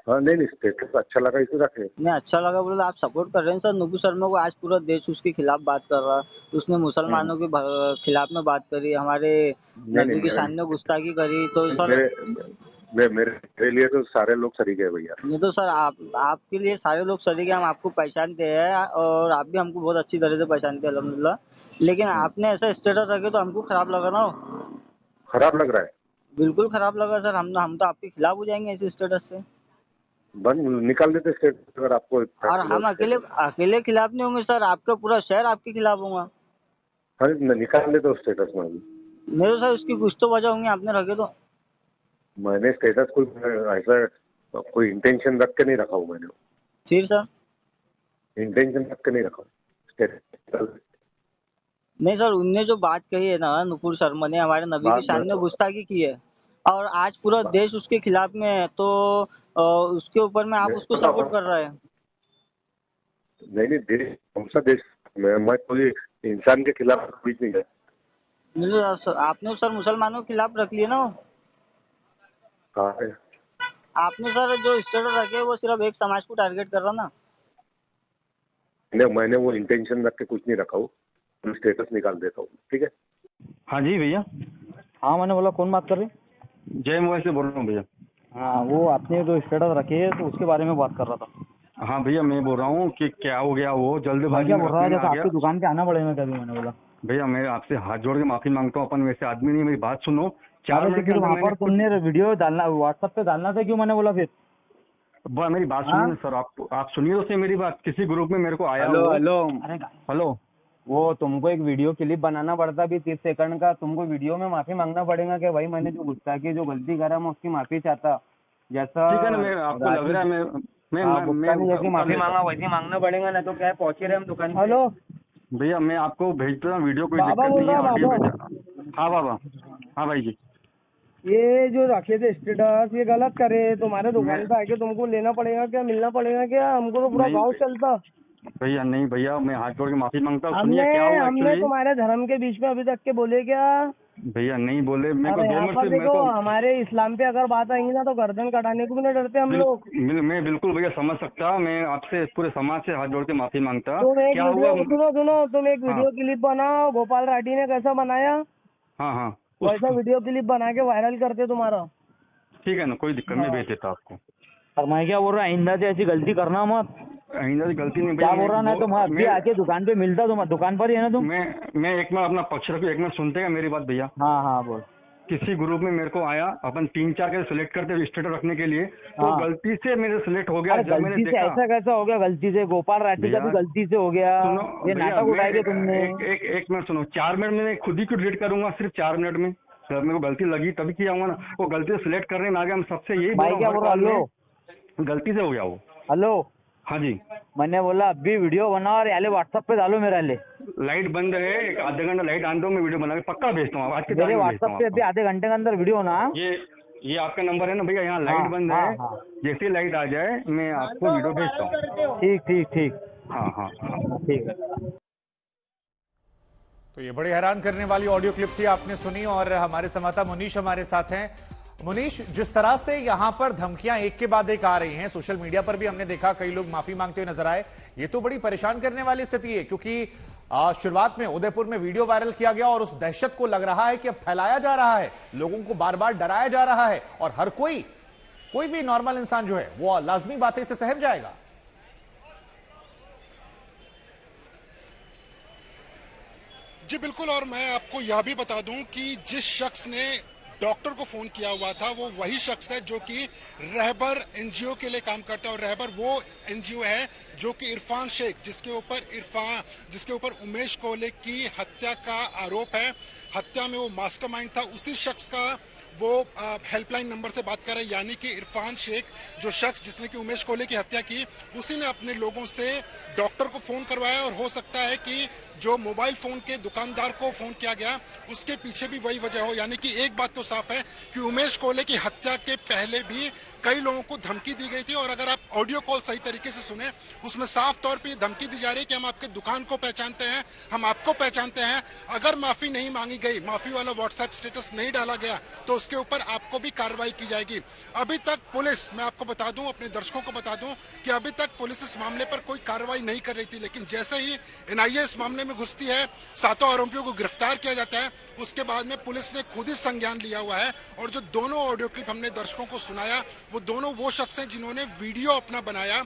Speaker 12: हाँ, नहीं, स्टेटस अच्छा लगा इसे रखे।
Speaker 11: नहीं, अच्छा लगा बोले आप सपोर्ट कर रहे हैं सर नुपुर शर्मा को। आज पूरा देश उसके खिलाफ बात कर रहा, उसने मुसलमानों के खिलाफ में बात करी, हमारे नबी के सामने गुस्ताखी करी। तो सर
Speaker 12: मेरे लिए तो सारे लोग शरीक है भैया।
Speaker 11: नहीं तो सर आपके लिए सारे लोग शरीक है, हम आपको पहचानते हैं और आप भी हमको बहुत अच्छी तरह से पहचानते हैं अल्हम्दुलिल्लाह, लेकिन आपने ऐसा स्टेटस रखे तो हमको खराब लगा ना।
Speaker 12: खराब लग रहा है?
Speaker 11: बिल्कुल खराब लगा सर, हम तो आपके खिलाफ हो जाएंगे ऐसे स्टेटस से।
Speaker 12: बंद निकाल देते स्टेटस अगर आपको।
Speaker 11: और हम अकेले खिलाफ नहीं होंगे सर, आपका पूरा शहर आपके खिलाफ होगा।
Speaker 12: हाँ, निकाल देते स्टेटस में।
Speaker 11: नहीं तो सर इसकी कुछ तो वजह होंगी आपने रखे तो।
Speaker 12: मैंने स्टेटस कोई ऐसा कोई इंटेंशन रख के नहीं रखा हूँ मैंने।
Speaker 11: फिर सर
Speaker 12: इंटेंशन रख के नहीं रखा स्टेटस।
Speaker 11: नहीं सर, उनने जो बात कही है ना, नुपुर शर्मा ने हमारे नबी के सामने गुस्ताखी की है और आज पूरा देश उसके खिलाफ में है, तो उसके ऊपर में आप उसको सपोर्ट कर रहे हैं।
Speaker 12: नहीं, देश कौन सा देश, मैं कोई इंसान के खिलाफ कुछ नहीं है।
Speaker 11: नहीं सर, आपने सर मुसलमानों के खिलाफ रख लिए ना।
Speaker 12: कहाँ है?
Speaker 11: आपने सर जो स्टेटस रखे वो सिर्फ एक समाज को टारगेट कर रहा ना।
Speaker 12: नहीं, मैंने वो इंटेंशन रख के कुछ नहीं रखा हूँ, स्टेटस निकाल देता हूँ, ठीक है।
Speaker 13: हाँ जी भैया।
Speaker 14: हाँ, मैंने बोला कौन बात कर रहे?
Speaker 13: जय मोबाइल से बोल रहा हूँ भैया।
Speaker 14: हाँ, वो आपने जो स्टेटस रखे है तो उसके बारे में बात कर रहा था।
Speaker 13: हाँ भैया, मैं बोल रहा हूँ कि क्या हो गया, वो जल्दबाजी
Speaker 14: क्या
Speaker 13: में
Speaker 14: बोल रहा है,
Speaker 13: अपने
Speaker 14: जैसे
Speaker 13: आ गया।
Speaker 14: आपकी दुकान पे आना पड़ेगा कभी, मैंने बोला।
Speaker 13: भैया मैं आपसे हाथ जोड़ के माफी मांगता हूँ, अपन वैसे आदमी नहीं, मेरी बात सुनो। 4 मिनट के
Speaker 14: फिर
Speaker 13: अंदर
Speaker 14: वहाँ पर तुमने वीडियो डालना व्हाट्सएप पे डालना था, क्यों मैंने बोला फिर?
Speaker 13: मेरी बात सुनिए सर, आप सुनिए तो सही मेरी बात। किसी ग्रुप में मेरे को आया हेलो
Speaker 14: वो तुमको एक वीडियो क्लिप बनाना पड़ता भी 30 सेकंड का, तुमको वीडियो में माफी मांगना पड़ेगा कि भाई मैंने जो गुस्सा की, जो गलती करा, मैं उसकी माफी चाहता। जैसा
Speaker 13: ठीक है ना, मैं आपको लग रहा है मैं
Speaker 14: जैसी माफी मांगा वैसी मांगना पड़ेगा, ना तो क्या है पहुंचे रहे हम दुकान। हेलो
Speaker 13: भैया मैं आपको भेजता हूँ वीडियो, कोई दिक्कत नहीं है, ऑडियो भेजा। हाँ बाबा, हाँ भाई जी।
Speaker 14: ये जो रखे थे स्टेटस, ये गलत करे, तुम्हारे दुकान पे आके तुमको लेना पड़ेगा क्या, मिलना पड़ेगा क्या? हमको तो पूरा गाँव चलता।
Speaker 13: भैया नहीं भैया, मैं हाथ जोड़ के माफी मांगता हूँ। सुनिए क्या हुआ
Speaker 14: हमने तुम्हारे धर्म के बीच में अभी तक के बोले क्या?
Speaker 13: भैया नहीं बोले, मेरे
Speaker 14: देखो हमारे इस्लाम पे अगर बात आएंगी ना तो गर्दन कटाने को भी नहीं डरते हम लोग।
Speaker 13: मैं बिल्कुल भैया समझ सकता, मैं आपसे पूरे समाज से हाथ जोड़ के माफी मांगता।
Speaker 14: क्या हुआ? सुनो, तुम एक वीडियो क्लिप बनाओ, गोपाल राठी ने कैसा बनाया,
Speaker 13: हाँ
Speaker 14: वैसा वीडियो क्लिप बना के वायरल करते तुम्हारा।
Speaker 13: ठीक है ना, कोई दिक्कत नहीं, भेज देता आपको।
Speaker 14: और मैं क्या बोल रहा, आइंदा से ऐसी गलती करना मत।
Speaker 13: आइंदा से गलती नहीं
Speaker 14: क्या बोल रहा ना, तुम अभी आके दुकान पे मिलता, तुम दुकान पर ही है ना तुम?
Speaker 13: मैं एक मिनट अपना पक्ष रखो, एक मिनट सुनते हैं मेरी बात भैया।
Speaker 14: हाँ बोल।
Speaker 13: किसी ग्रुप में मेरे को आया, अपन 3-4 के सिलेक्ट करते स्टेटस रखने के लिए, तो गलती से मेरे सिलेक्ट हो गया। जब मैंने देखा
Speaker 14: ऐसा कैसा हो गया गलती से? गोपाल राठी का भी गलती से हो गया। ये नाटक उठाएंगे तुमने।
Speaker 13: एक मिनट सुनो, 4 मिनट में मैं खुद ही क्यों डिलीट करूंगा? सिर्फ 4 मिनट में जब मेरे को गलती लगी तभी किया हुआ ना। वो गलती से सिलेक्ट करने में आ गया, हम सबसे यही गलती से हो गया वो।
Speaker 14: हेलो
Speaker 13: हाँ जी,
Speaker 14: मैंने बोला अभी वीडियो बनाओ और याले व्हाट्सएप पे डालो मेरा। ले
Speaker 13: लाइट बंद है, एक आधे घंटा लाइट आन दो, मैं वीडियो बना के पक्का भेजता हूँ आज के।
Speaker 14: मेरे व्हाट्सएप पे अभी आधे घंटे के अंदर वीडियो ना।
Speaker 13: ये आपका नंबर है ना भैया? यहाँ लाइट बंद है, जैसे लाइट आ जाए मैं आपको वीडियो भेजता हूँ।
Speaker 14: ठीक।
Speaker 13: हाँ
Speaker 14: ठीक है।
Speaker 1: तो ये बड़ी हैरान करने वाली ऑडियो क्लिप थी, आपने सुनी। और हमारे संवाददाता मुनीश हमारे साथ हैं। मुनीश, जिस तरह से यहां पर धमकियां एक के बाद एक आ रही हैं, सोशल मीडिया पर भी हमने देखा कई लोग माफी मांगते हुए नजर आए, ये तो बड़ी परेशान करने वाली स्थिति है। क्योंकि शुरुआत में उदयपुर में वीडियो वायरल किया गया और उस दहशत को लग रहा है कि अब फैलाया जा रहा है, लोगों को बार बार डराया जा रहा है, और हर कोई भी नॉर्मल इंसान जो है वो लाजमी बातें से सहम जाएगा।
Speaker 15: जी बिल्कुल, और मैं आपको यह भी बता दूं कि जिस शख्स ने डॉक्टर को फोन किया हुआ था वो वही शख्स है जो कि रहबर एनजीओ के लिए काम करता है। और रहबर वो एनजीओ है जो कि इरफान शेख, जिसके ऊपर उमेश कोहले की हत्या का आरोप है, हत्या में वो मास्टरमाइंड था, उसी शख्स का वो हेल्पलाइन नंबर से बात कर रहे हैं। यानी कि इरफान शेख, जो शख्स जिसने कि उमेश कोहले की हत्या की, उसी ने अपने लोगों से डॉक्टर को फोन करवाया। और हो सकता है कि जो मोबाइल फोन के दुकानदार को फोन किया गया उसके पीछे भी वही वजह हो। यानी कि एक बात तो साफ है कि उमेश कोहले की हत्या के पहले भी कई लोगों को धमकी दी गई थी। और अगर आप ऑडियो कॉल सही तरीके से सुने, उसमें साफ तौर पे धमकी दी जा रही है कि हम आपके दुकान को पहचानते हैं, हम आपको पहचानते हैं, अगर माफी नहीं मांगी गई, माफी वाला व्हाट्सएप स्टेटस नहीं डाला गया तो उसके ऊपर आपको भी कार्रवाई की जाएगी। अभी तक पुलिस, मैं आपको बता दूं, अपने दर्शकों को बता दूं कि अभी तक पुलिस इस मामले पर कोई कार्रवाई नहीं कर रही थी। लेकिन जैसे ही एनआईए इस मामले में घुसती है, 7 आरोपियों को गिरफ्तार किया जाता है, उसके बाद में पुलिस ने खुद ही संज्ञान लिया हुआ है। और जो दोनों ऑडियो क्लिप हमने दर्शकों को सुनाया, वो दोनों वो शख्स हैं जिन्होंने वीडियो अपना बनाया,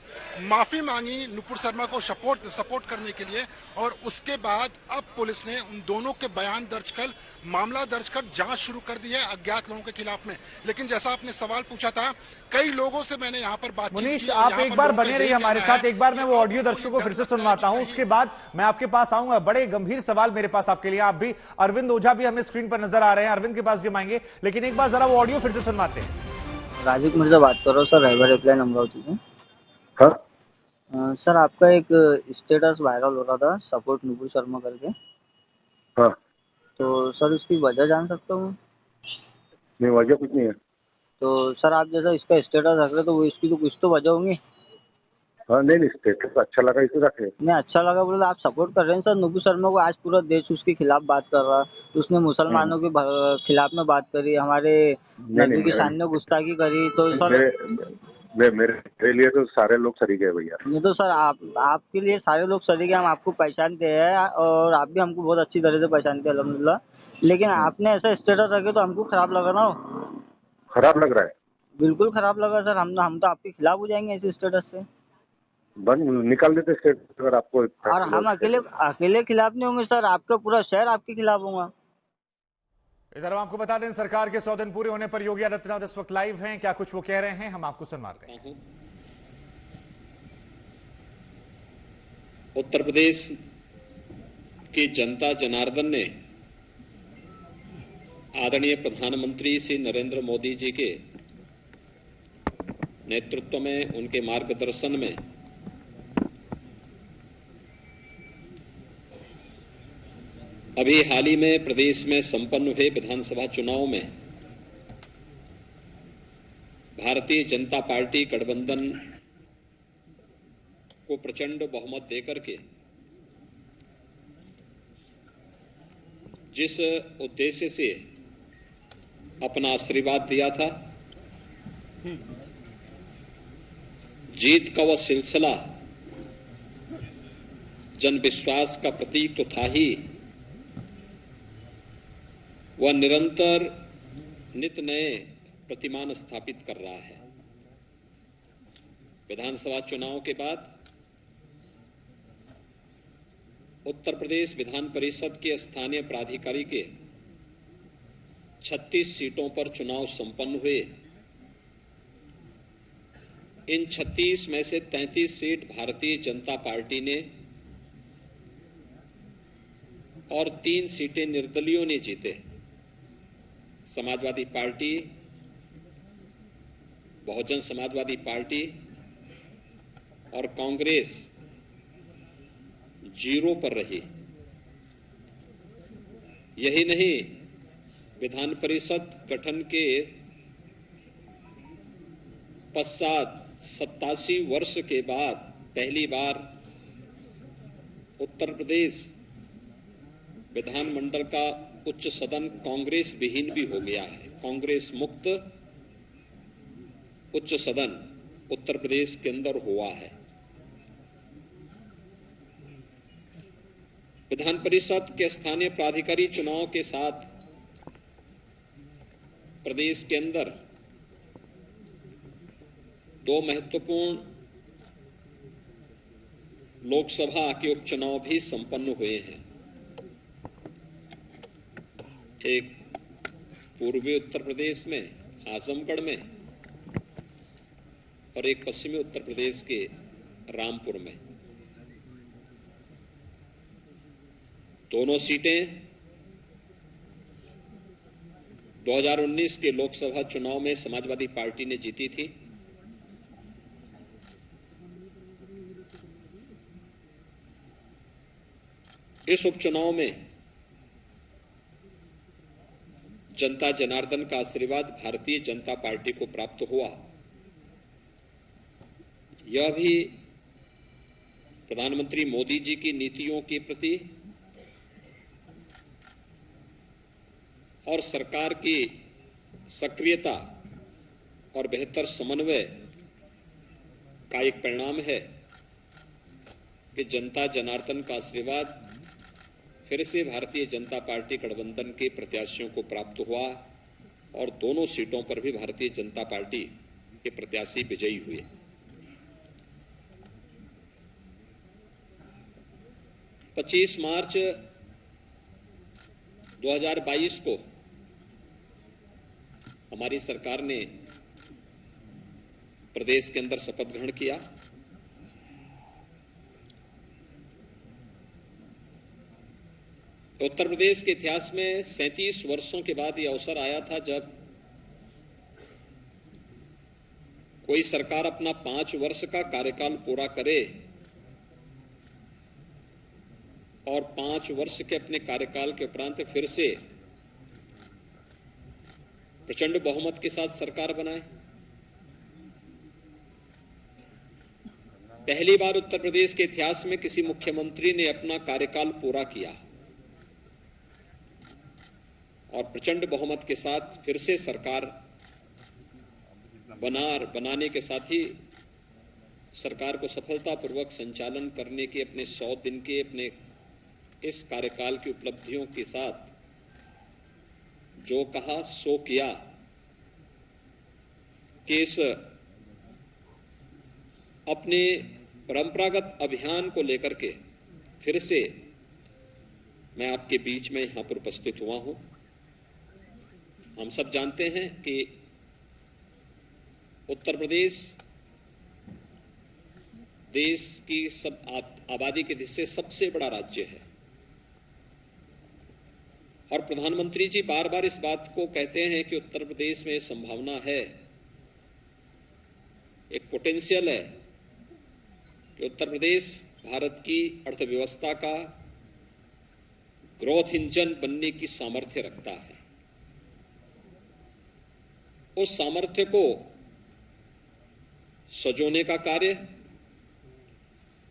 Speaker 15: माफी मांगी नुपुर शर्मा को सपोर्ट करने के लिए। और उसके बाद अब पुलिस ने उन दोनों के बयान दर्ज कर मामला दर्ज कर जांच शुरू कर दी है अज्ञात लोगों के खिलाफ में। लेकिन जैसा आपने सवाल पूछा था, कई लोगों से मैंने यहाँ पर बातचीत की।
Speaker 1: मुनीश, आप एक बार बने रहिए हमारे साथ, एक बार मैं वो ऑडियो दर्शकों को फिर से सुनवाता हूं, उसके बाद मैं आपके पास आऊंगा। बड़े गंभीर सवाल मेरे पास आपके लिए। आप भी, अरविंद ओझा भी हमें स्क्रीन पर नजर आ रहे हैं, अरविंद के पास भी आएंगे, लेकिन एक बार जरा वो ऑडियो फिर से सुनवाते हैं।
Speaker 11: राजीव मिर्जा बात कर रहा हूँ सर, रहबर हेल्पलाइन अमरावती से।
Speaker 12: हाँ
Speaker 11: सर, आपका एक स्टेटस वायरल हो रहा था, सपोर्ट नुपुर शर्मा करके।
Speaker 12: हाँ,
Speaker 11: तो सर इसकी वजह जान सकता हूँ?
Speaker 12: नहीं, वजह कुछ नहीं है।
Speaker 11: तो सर आप जैसा इसका स्टेटस रख रहे तो वो इसकी तो कुछ तो वजह होंगी।
Speaker 12: हाँ नहीं, स्टेटस अच्छा लगा इसे रखे।
Speaker 11: नहीं, अच्छा लगा बोले आप सपोर्ट कर रहे हैं सर नुपुर शर्मा को। आज पूरा देश उसके खिलाफ बात कर रहा, उसने मुसलमानों के खिलाफ में बात करी, हमारे नबी के सामने गुस्ताखी करी। तो सर
Speaker 12: मेरे लिए तो सारे लोग शरीक है भैया।
Speaker 11: नहीं तो सर आपके लिए सारे लोग शरीक है, हम आपको पहचानते हैं और आप भी हमको बहुत अच्छी तरह से पहचानते हैं अल्हम्दुलिल्लाह। लेकिन आपने ऐसा स्टेटस रखे तो हमको खराब लगा ना।
Speaker 12: खराब लग रहा है?
Speaker 11: बिल्कुल खराब लगा सर, हम तो आपके खिलाफ हो जाएंगे ऐसे स्टेटस से।
Speaker 12: बंद निकाल देते स्टेट अगर आपको।
Speaker 11: और हम अकेले खिलाफ नहीं होंगे सर, आपका पूरा शहर आपके खिलाफ होगा।
Speaker 1: इधर हम आपको बता दें, सरकार के 100 दिन पूरे होने पर योगी आदित्यनाथ इस वक्त लाइव हैं। क्या कुछ वो कह रहे हैं, हम आपको सुनवाते हैं।
Speaker 16: उत्तर प्रदेश की जनता जनार्दन ने आदरणीय प्रधानमंत्री श्री नरेंद्र मोदी जी के नेतृत्व में, उनके मार्गदर्शन में अभी हाल ही में प्रदेश में संपन्न हुए विधानसभा चुनाव में भारतीय जनता पार्टी गठबंधन को प्रचंड बहुमत देकर के जिस उद्देश्य से अपना आशीर्वाद दिया था, जीत का वह सिलसिला जन विश्वास का प्रतीक तो था ही, वह निरंतर नित नए प्रतिमान स्थापित कर रहा है। विधानसभा चुनाव के बाद उत्तर प्रदेश विधान परिषद के स्थानीय प्राधिकारी के 36 सीटों पर चुनाव संपन्न हुए। इन 36 में से 33 सीट भारतीय जनता पार्टी ने और 3 सीटें निर्दलीयों ने जीते। समाजवादी पार्टी, बहुजन समाजवादी पार्टी और कांग्रेस 0 पर रही। यही नहीं, विधान परिषद गठन के पश्चात 87 वर्ष के बाद पहली बार उत्तर प्रदेश विधानमंडल का उच्च सदन कांग्रेस विहीन भी हो गया है। कांग्रेस मुक्त उच्च सदन उत्तर प्रदेश के अंदर हुआ है। विधान परिषद के स्थानीय प्राधिकारी चुनाव के साथ प्रदेश के अंदर 2 महत्वपूर्ण लोकसभा के उपचुनाव भी संपन्न हुए हैं। एक पूर्वी उत्तर प्रदेश में आजमगढ़ में और एक पश्चिमी उत्तर प्रदेश के रामपुर में। दोनों सीटें 2019 के लोकसभा चुनाव में समाजवादी पार्टी ने जीती थी। इस उपचुनाव में जनता जनार्दन का आशीर्वाद भारतीय जनता पार्टी को प्राप्त हुआ। यह भी प्रधानमंत्री मोदी जी की नीतियों के प्रति और सरकार की सक्रियता और बेहतर समन्वय का एक परिणाम है कि जनता जनार्दन का आशीर्वाद फिर से भारतीय जनता पार्टी गठबंधन के प्रत्याशियों को प्राप्त हुआ और दोनों सीटों पर भी भारतीय जनता पार्टी के प्रत्याशी विजयी हुए। पच्चीस मार्च 2022 को हमारी सरकार ने प्रदेश के अंदर शपथ ग्रहण किया। उत्तर प्रदेश के इतिहास में 37 वर्षों के बाद यह अवसर आया था जब कोई सरकार अपना 5 वर्ष का कार्यकाल पूरा करे और 5 वर्ष के अपने कार्यकाल के उपरांत फिर से प्रचंड बहुमत के साथ सरकार बनाए। पहली बार उत्तर प्रदेश के इतिहास में किसी मुख्यमंत्री ने अपना कार्यकाल पूरा किया और प्रचंड बहुमत के साथ फिर से सरकार बनाने के साथ ही सरकार को सफलतापूर्वक संचालन करने के अपने 100 दिन के अपने इस कार्यकाल की उपलब्धियों के साथ जो कहा सो किया कि इस अपने परंपरागत अभियान को लेकर के फिर से मैं आपके बीच में यहां पर उपस्थित हुआ हूं। हम सब जानते हैं कि उत्तर प्रदेश देश की सब आबादी के हिस्से सबसे बड़ा राज्य है और प्रधानमंत्री जी बार बार इस बात को कहते हैं कि उत्तर प्रदेश में संभावना है, एक पोटेंशियल है कि उत्तर प्रदेश भारत की अर्थव्यवस्था का ग्रोथ इंजन बनने की सामर्थ्य रखता है। उस सामर्थ्य को सजोने का कार्य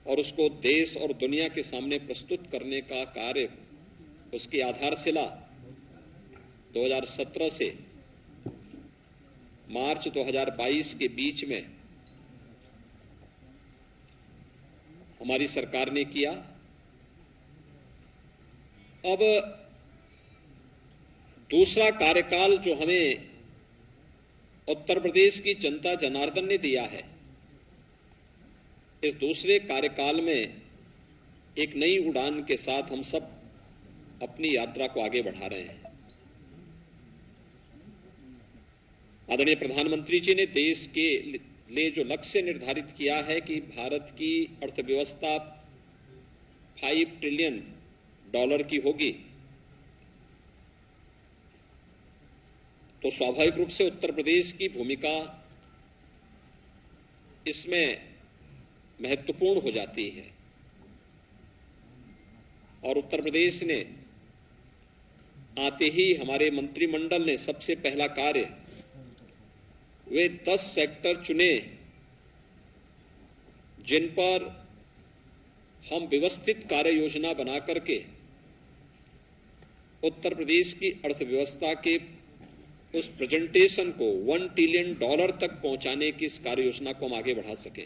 Speaker 16: और उसको देश और दुनिया के सामने प्रस्तुत करने का कार्य, उसकी आधारशिला 2017 से मार्च 2022 के बीच में हमारी सरकार ने किया। अब दूसरा कार्यकाल जो हमें उत्तर प्रदेश की जनता जनार्दन ने दिया है, इस दूसरे कार्यकाल में एक नई उड़ान के साथ हम सब अपनी यात्रा को आगे बढ़ा रहे हैं। आदरणीय प्रधानमंत्री जी ने देश के लिए जो लक्ष्य निर्धारित किया है कि भारत की अर्थव्यवस्था $5 ट्रिलियन की होगी, तो स्वाभाविक रूप से उत्तर प्रदेश की भूमिका इसमें महत्वपूर्ण हो जाती है। और उत्तर प्रदेश ने आते ही हमारे मंत्रिमंडल ने सबसे पहला कार्य, वे 10 सेक्टर चुने जिन पर हम व्यवस्थित कार्य योजना बना करके उत्तर प्रदेश की अर्थव्यवस्था के उस प्रेजेंटेशन को $1 ट्रिलियन तक पहुंचाने की इस कार्य योजना को हम आगे बढ़ा सके।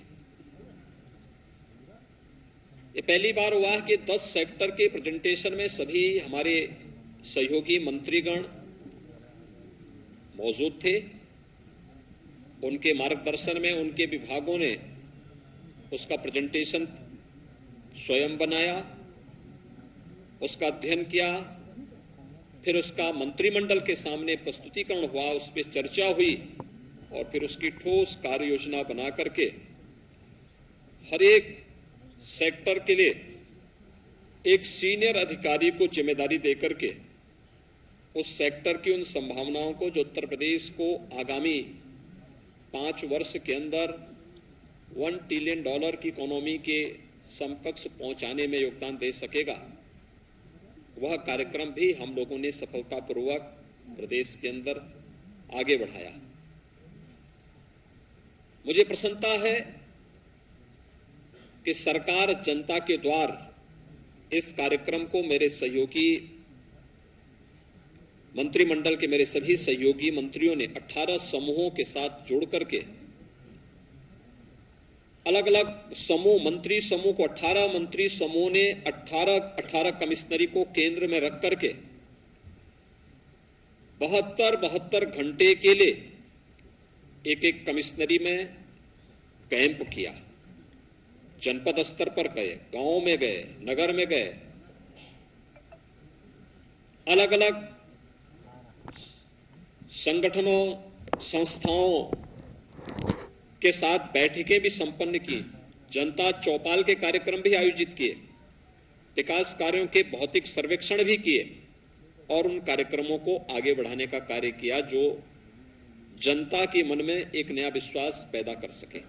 Speaker 16: ये पहली बार हुआ है कि 10 सेक्टर के प्रेजेंटेशन में सभी हमारे सहयोगी मंत्रीगण मौजूद थे। उनके मार्गदर्शन में उनके विभागों ने उसका प्रेजेंटेशन स्वयं बनाया, उसका अध्ययन किया, फिर उसका मंत्रिमंडल के सामने प्रस्तुतिकरण हुआ, उस पर चर्चा हुई और फिर उसकी ठोस कार्य योजना बना करके हर एक सेक्टर के लिए एक सीनियर अधिकारी को जिम्मेदारी देकर के उस सेक्टर की उन संभावनाओं को जो उत्तर प्रदेश को आगामी 5 वर्ष के अंदर $1 ट्रिलियन की इकोनॉमी के समकक्ष पहुंचाने में योगदान दे सकेगा, वह कार्यक्रम भी हम लोगों ने सफलतापूर्वक प्रदेश के अंदर आगे बढ़ाया। मुझे प्रसन्नता है कि सरकार जनता के द्वार इस कार्यक्रम को मेरे सहयोगी मंत्रिमंडल के मेरे सभी सहयोगी मंत्रियों ने 18 समूहों के साथ जोड़ करके अलग अलग समूह, मंत्री समूह को 18 मंत्री समूह ने 18 कमिश्नरी को केंद्र में रख करके 72 घंटे के लिए एक कमिश्नरी में कैंप किया। जनपद स्तर पर गए, गांव में गए, नगर में गए, अलग अलग संगठनों, संस्थाओं के साथ बैठकें भी संपन्न की, जनता चौपाल के कार्यक्रम भी आयोजित किए, विकास कार्यों के भौतिक सर्वेक्षण भी किए और उन कार्यक्रमों को आगे बढ़ाने का कार्य किया जो जनता के मन में एक नया विश्वास पैदा कर सके।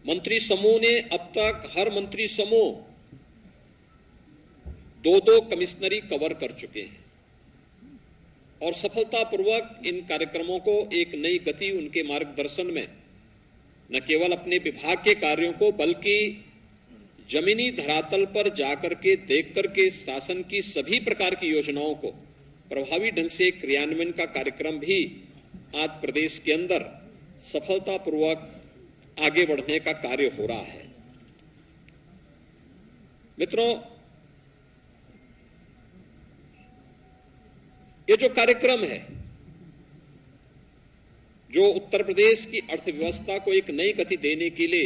Speaker 16: मंत्री समूह ने अब तक हर मंत्री समूह 2 कमिश्नरी कवर कर चुके हैं और सफलतापूर्वक इन कार्यक्रमों को एक नई गति उनके मार्गदर्शन में न केवल अपने विभाग के कार्यों को बल्कि जमीनी धरातल पर जाकर के देख करके शासन की सभी प्रकार की योजनाओं को प्रभावी ढंग से क्रियान्वयन का कार्यक्रम भी आज प्रदेश के अंदर सफलतापूर्वक आगे बढ़ने का कार्य हो रहा है। मित्रों, ये जो कार्यक्रम है, जो उत्तर प्रदेश की अर्थव्यवस्था को एक नई गति देने के लिए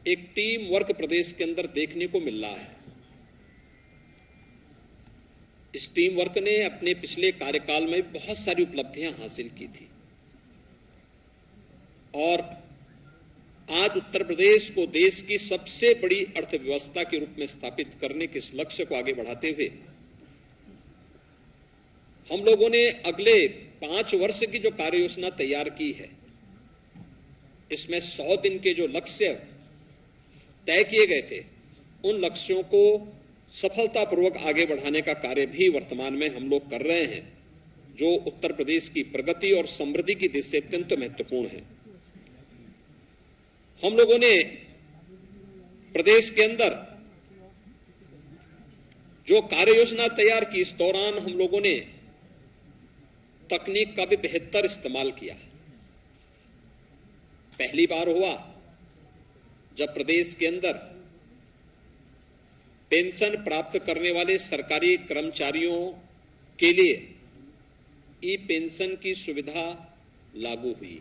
Speaker 16: एक टीम वर्क प्रदेश के अंदर देखने को मिल रहा है। इस टीम वर्क ने अपने पिछले कार्यकाल में बहुत सारी उपलब्धियां हासिल की थी और आज उत्तर प्रदेश को देश की सबसे बड़ी अर्थव्यवस्था के रूप में स्थापित करने के इस लक्ष्य को आगे बढ़ाते हुए हम लोगों ने अगले 5 वर्ष की जो कार्य योजना तैयार की है, इसमें 100 दिन के जो लक्ष्य तय किए गए थे, उन लक्ष्यों को सफलतापूर्वक आगे बढ़ाने का कार्य भी वर्तमान में हम लोग कर रहे हैं, जो उत्तर प्रदेश की प्रगति और समृद्धि की दृष्टि से अत्यंत महत्वपूर्ण है। हम लोगों ने प्रदेश के अंदर जो कार्य योजना तैयार की, इस दौरान हम लोगों ने तकनीक का भी बेहतर इस्तेमाल किया। पहली बार हुआ जब प्रदेश के अंदर पेंशन प्राप्त करने वाले सरकारी कर्मचारियों के लिए ई पेंशन की सुविधा लागू हुई।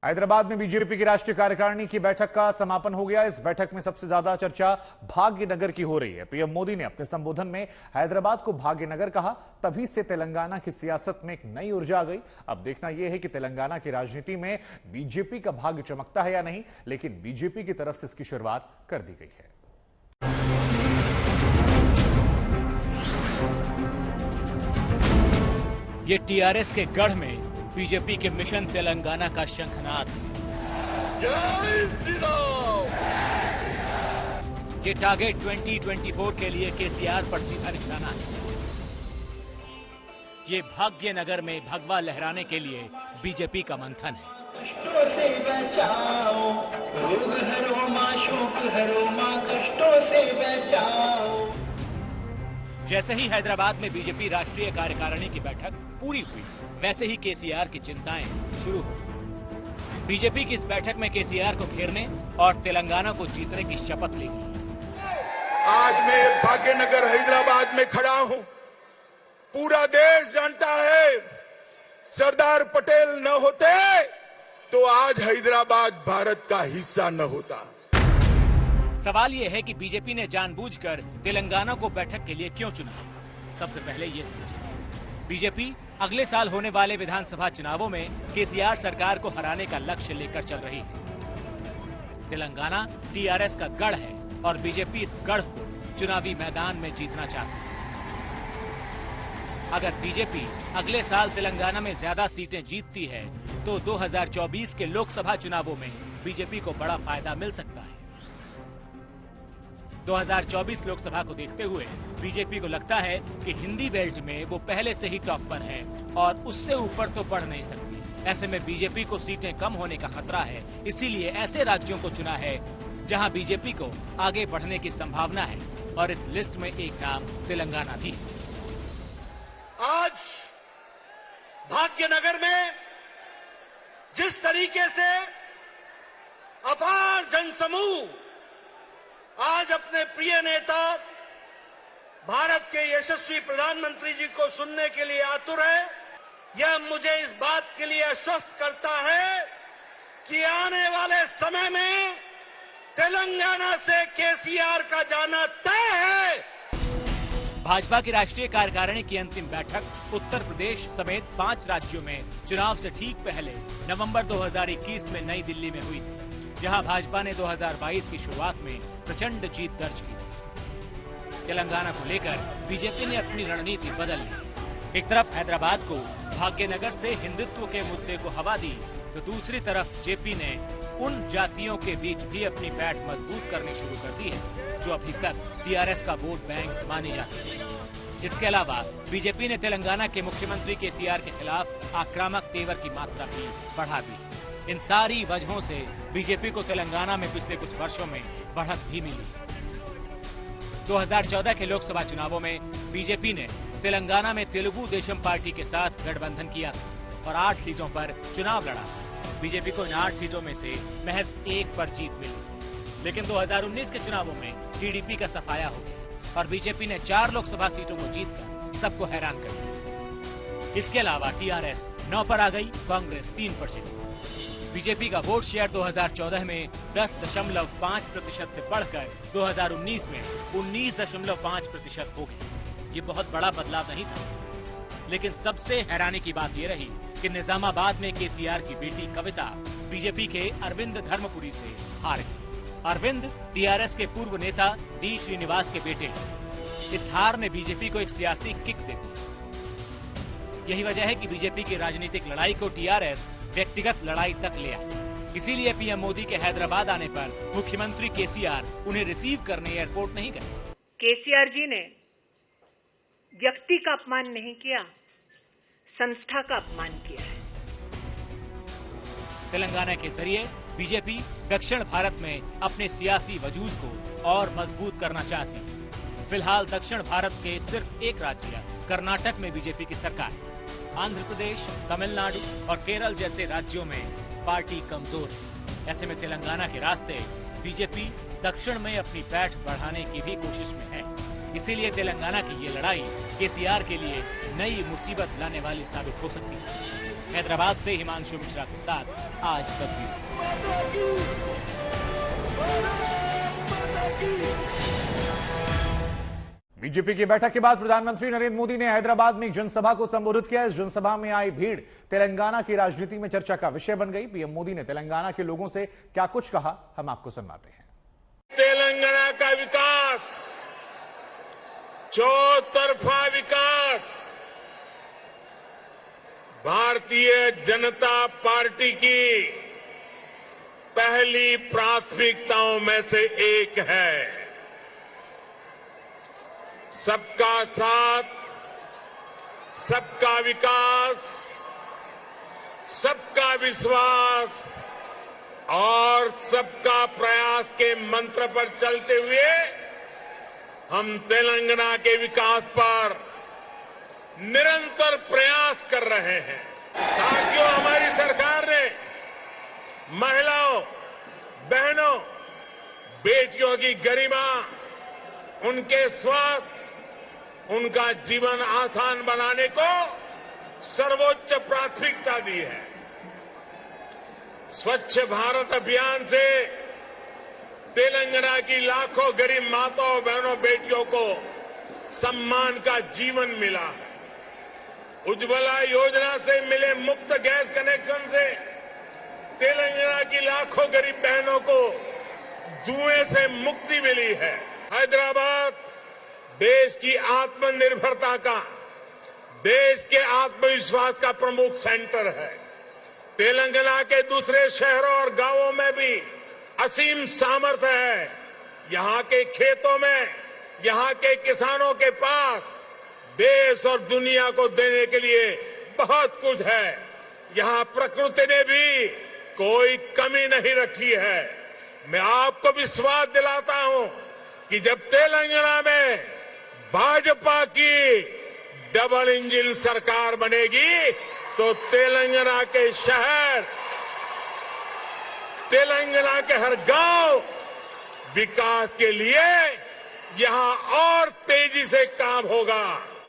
Speaker 1: हैदराबाद में बीजेपी की राष्ट्रीय कार्यकारिणी की बैठक का समापन हो गया। इस बैठक में सबसे ज्यादा चर्चा भाग्यनगर की हो रही है। पीएम मोदी ने अपने संबोधन में हैदराबाद को भाग्यनगर कहा, तभी से तेलंगाना की सियासत में एक नई ऊर्जा आ गई। अब देखना यह है कि तेलंगाना की राजनीति में बीजेपी का भाग्य चमकता है या नहीं, लेकिन बीजेपी की तरफ से इसकी शुरुआत कर दी गई है।
Speaker 17: ये टीआरएस के गढ़ में बीजेपी के मिशन तेलंगाना का शंखनाद। ये टारगेट 2024 के लिए केसीआर पर सीधा निशाना है। ये भाग्यनगर में भगवा लहराने के लिए बीजेपी का मंथन है।
Speaker 18: कष्टों से बचाओ, रोग हरो मां, शोक हरो मां, कष्टों से बचाओ।
Speaker 17: जैसे ही हैदराबाद में बीजेपी राष्ट्रीय कार्यकारिणी की बैठक पूरी हुई, वैसे ही केसीआर की चिंताएं शुरू हुई। बीजेपी की इस बैठक में केसीआर को घेरने और तेलंगाना को जीतने की शपथ ली गई।
Speaker 19: आज मैं भाग्यनगर हैदराबाद में खड़ा हूं। पूरा देश जानता है, सरदार पटेल न होते तो आज हैदराबाद भारत का हिस्सा न होता।
Speaker 17: सवाल ये है कि बीजेपी ने जानबूझकर तेलंगाना को बैठक के लिए क्यों चुना। सबसे पहले ये समझें, बीजेपी अगले साल होने वाले विधानसभा चुनावों में केसीआर सरकार को हराने का लक्ष्य लेकर चल रही है। तेलंगाना टीआरएस का गढ़ है और बीजेपी इस गढ़ को चुनावी मैदान में जीतना चाहती है। अगर बीजेपी अगले साल तेलंगाना में ज्यादा सीटें जीतती है तो 2024 के लोकसभा चुनावों में बीजेपी को बड़ा फायदा मिल सकता है। 2024 लोकसभा को देखते हुए बीजेपी को लगता है कि हिंदी बेल्ट में वो पहले से ही टॉप पर है और उससे ऊपर तो बढ़ नहीं सकती। ऐसे में बीजेपी को सीटें कम होने का खतरा है, इसीलिए ऐसे राज्यों को चुना है जहां बीजेपी को आगे बढ़ने की संभावना है और इस लिस्ट में एक नाम तेलंगाना भी है।
Speaker 18: आज भाग्यनगर में जिस तरीके से अपार जनसमूह आज अपने प्रिय नेता भारत के यशस्वी प्रधानमंत्री जी को सुनने के लिए आतुर है, यह मुझे इस बात के लिए आश्वस्त करता है कि आने वाले समय में तेलंगाना से केसीआर का जाना तय है।
Speaker 17: भाजपा की राष्ट्रीय कार्यकारिणी की अंतिम बैठक उत्तर प्रदेश समेत 5 राज्यों में चुनाव से ठीक पहले नवंबर 2021 में नई दिल्ली में हुई थी, जहां भाजपा ने 2022 की शुरुआत में प्रचंड जीत दर्ज की। तेलंगाना को लेकर बीजेपी ने अपनी रणनीति बदल ली। एक तरफ हैदराबाद को भाग्यनगर से हिंदुत्व के मुद्दे को हवा दी, तो दूसरी तरफ जेपी ने उन जातियों के बीच भी अपनी बैठ मजबूत करनी शुरू कर दी है जो अभी तक टीआरएस का वोट बैंक मानी जाती है। इसके अलावा बीजेपी ने तेलंगाना के मुख्यमंत्री केसीआर के खिलाफ आक्रामक तेवर की मात्रा भी बढ़ा दी। इन सारी वजहों से बीजेपी को तेलंगाना में पिछले कुछ वर्षों में बढ़त भी मिली। 2014 के लोकसभा चुनावों में बीजेपी ने तेलंगाना में तेलुगु देशम पार्टी के साथ गठबंधन किया और 8 सीटों पर चुनाव लड़ा। बीजेपी को इन 8 सीटों में से महज 1 पर जीत मिली। लेकिन 2019 के चुनावों में टीडीपी का सफाया हो गया और बीजेपी ने 4 लोकसभा सीटों को जीतकर सबको हैरान कर दिया। इसके अलावा टीआरएस 9 पर आ गई कांग्रेस 3%। बीजेपी का वोट शेयर 2014 में 10.5% से बढ़कर 2019 में 19.5% हो गई। ये बहुत बड़ा बदलाव नहीं था, लेकिन सबसे हैरानी की बात ये रही कि निजामाबाद में केसीआर की बेटी कविता बीजेपी के अरविंद धर्मपुरी से हार गई। अरविंद टीआरएस के पूर्व नेता डी श्रीनिवास के बेटे। इस हार ने बीजेपी को एक सियासी किक दे दी। यही वजह है कि बीजेपी की राजनीतिक लड़ाई को टीआरएस व्यक्तिगत लड़ाई तक ले आया। इसीलिए पीएम मोदी के हैदराबाद आने पर मुख्यमंत्री केसीआर उन्हें रिसीव करने एयरपोर्ट नहीं गए।
Speaker 20: केसीआर जी ने व्यक्ति का अपमान नहीं किया, संस्था का अपमान किया है।
Speaker 17: तेलंगाना के जरिए बीजेपी दक्षिण भारत में अपने सियासी वजूद को और मजबूत करना चाहती है। फिलहाल दक्षिण भारत के सिर्फ एक राज्य कर्नाटक में बीजेपी की सरकार है। आंध्र प्रदेश, तमिलनाडु और केरल जैसे राज्यों में पार्टी कमजोर है। ऐसे में तेलंगाना के रास्ते बीजेपी दक्षिण में अपनी पैठ बढ़ाने की भी कोशिश में है। इसीलिए तेलंगाना की ये लड़ाई केसीआर के लिए नई मुसीबत लाने वाली साबित हो सकती है। हैदराबाद से हिमांशु मिश्रा के साथ आज तक
Speaker 1: बीजेपी की बैठक के बाद प्रधानमंत्री नरेंद्र मोदी ने हैदराबाद में एक जनसभा को संबोधित किया। इस जनसभा में आई भीड़ तेलंगाना की राजनीति में चर्चा का विषय बन गई। पीएम मोदी ने तेलंगाना के लोगों से क्या कुछ कहा, हम आपको सुनाते हैं।
Speaker 19: तेलंगाना का विकास, चौतरफा विकास भारतीय जनता पार्टी की पहली प्राथमिकताओं में से एक है। सबका साथ, सबका विकास, सबका विश्वास और सबका प्रयास के मंत्र पर चलते हुए हम तेलंगाना के विकास पर निरंतर प्रयास कर रहे हैं। साथियों, हमारी सरकार ने महिलाओं, बहनों, बेटियों की गरिमा, उनके स्वास्थ्य, उनका जीवन आसान बनाने को सर्वोच्च प्राथमिकता दी है। स्वच्छ भारत अभियान से तेलंगाना की लाखों गरीब माताओं, बहनों, बेटियों को सम्मान का जीवन मिला है। उज्ज्वला योजना से मिले मुफ्त गैस कनेक्शन से तेलंगाना की लाखों गरीब बहनों को जुए से मुक्ति मिली है। हैदराबाद देश की आत्मनिर्भरता का, देश के आत्मविश्वास का प्रमुख सेंटर है। तेलंगाना के दूसरे शहरों और गांवों में भी असीम सामर्थ्य है। यहां के खेतों में, यहां के किसानों के पास देश और दुनिया को देने के लिए बहुत कुछ है। यहां प्रकृति ने भी कोई कमी नहीं रखी है। मैं आपको विश्वास दिलाता हूं कि जब तेलंगाना में भाजपा की डबल इंजन सरकार बनेगी तो तेलंगाना के शहर, तेलंगाना के हर गांव विकास के लिए यहां और तेजी से काम होगा।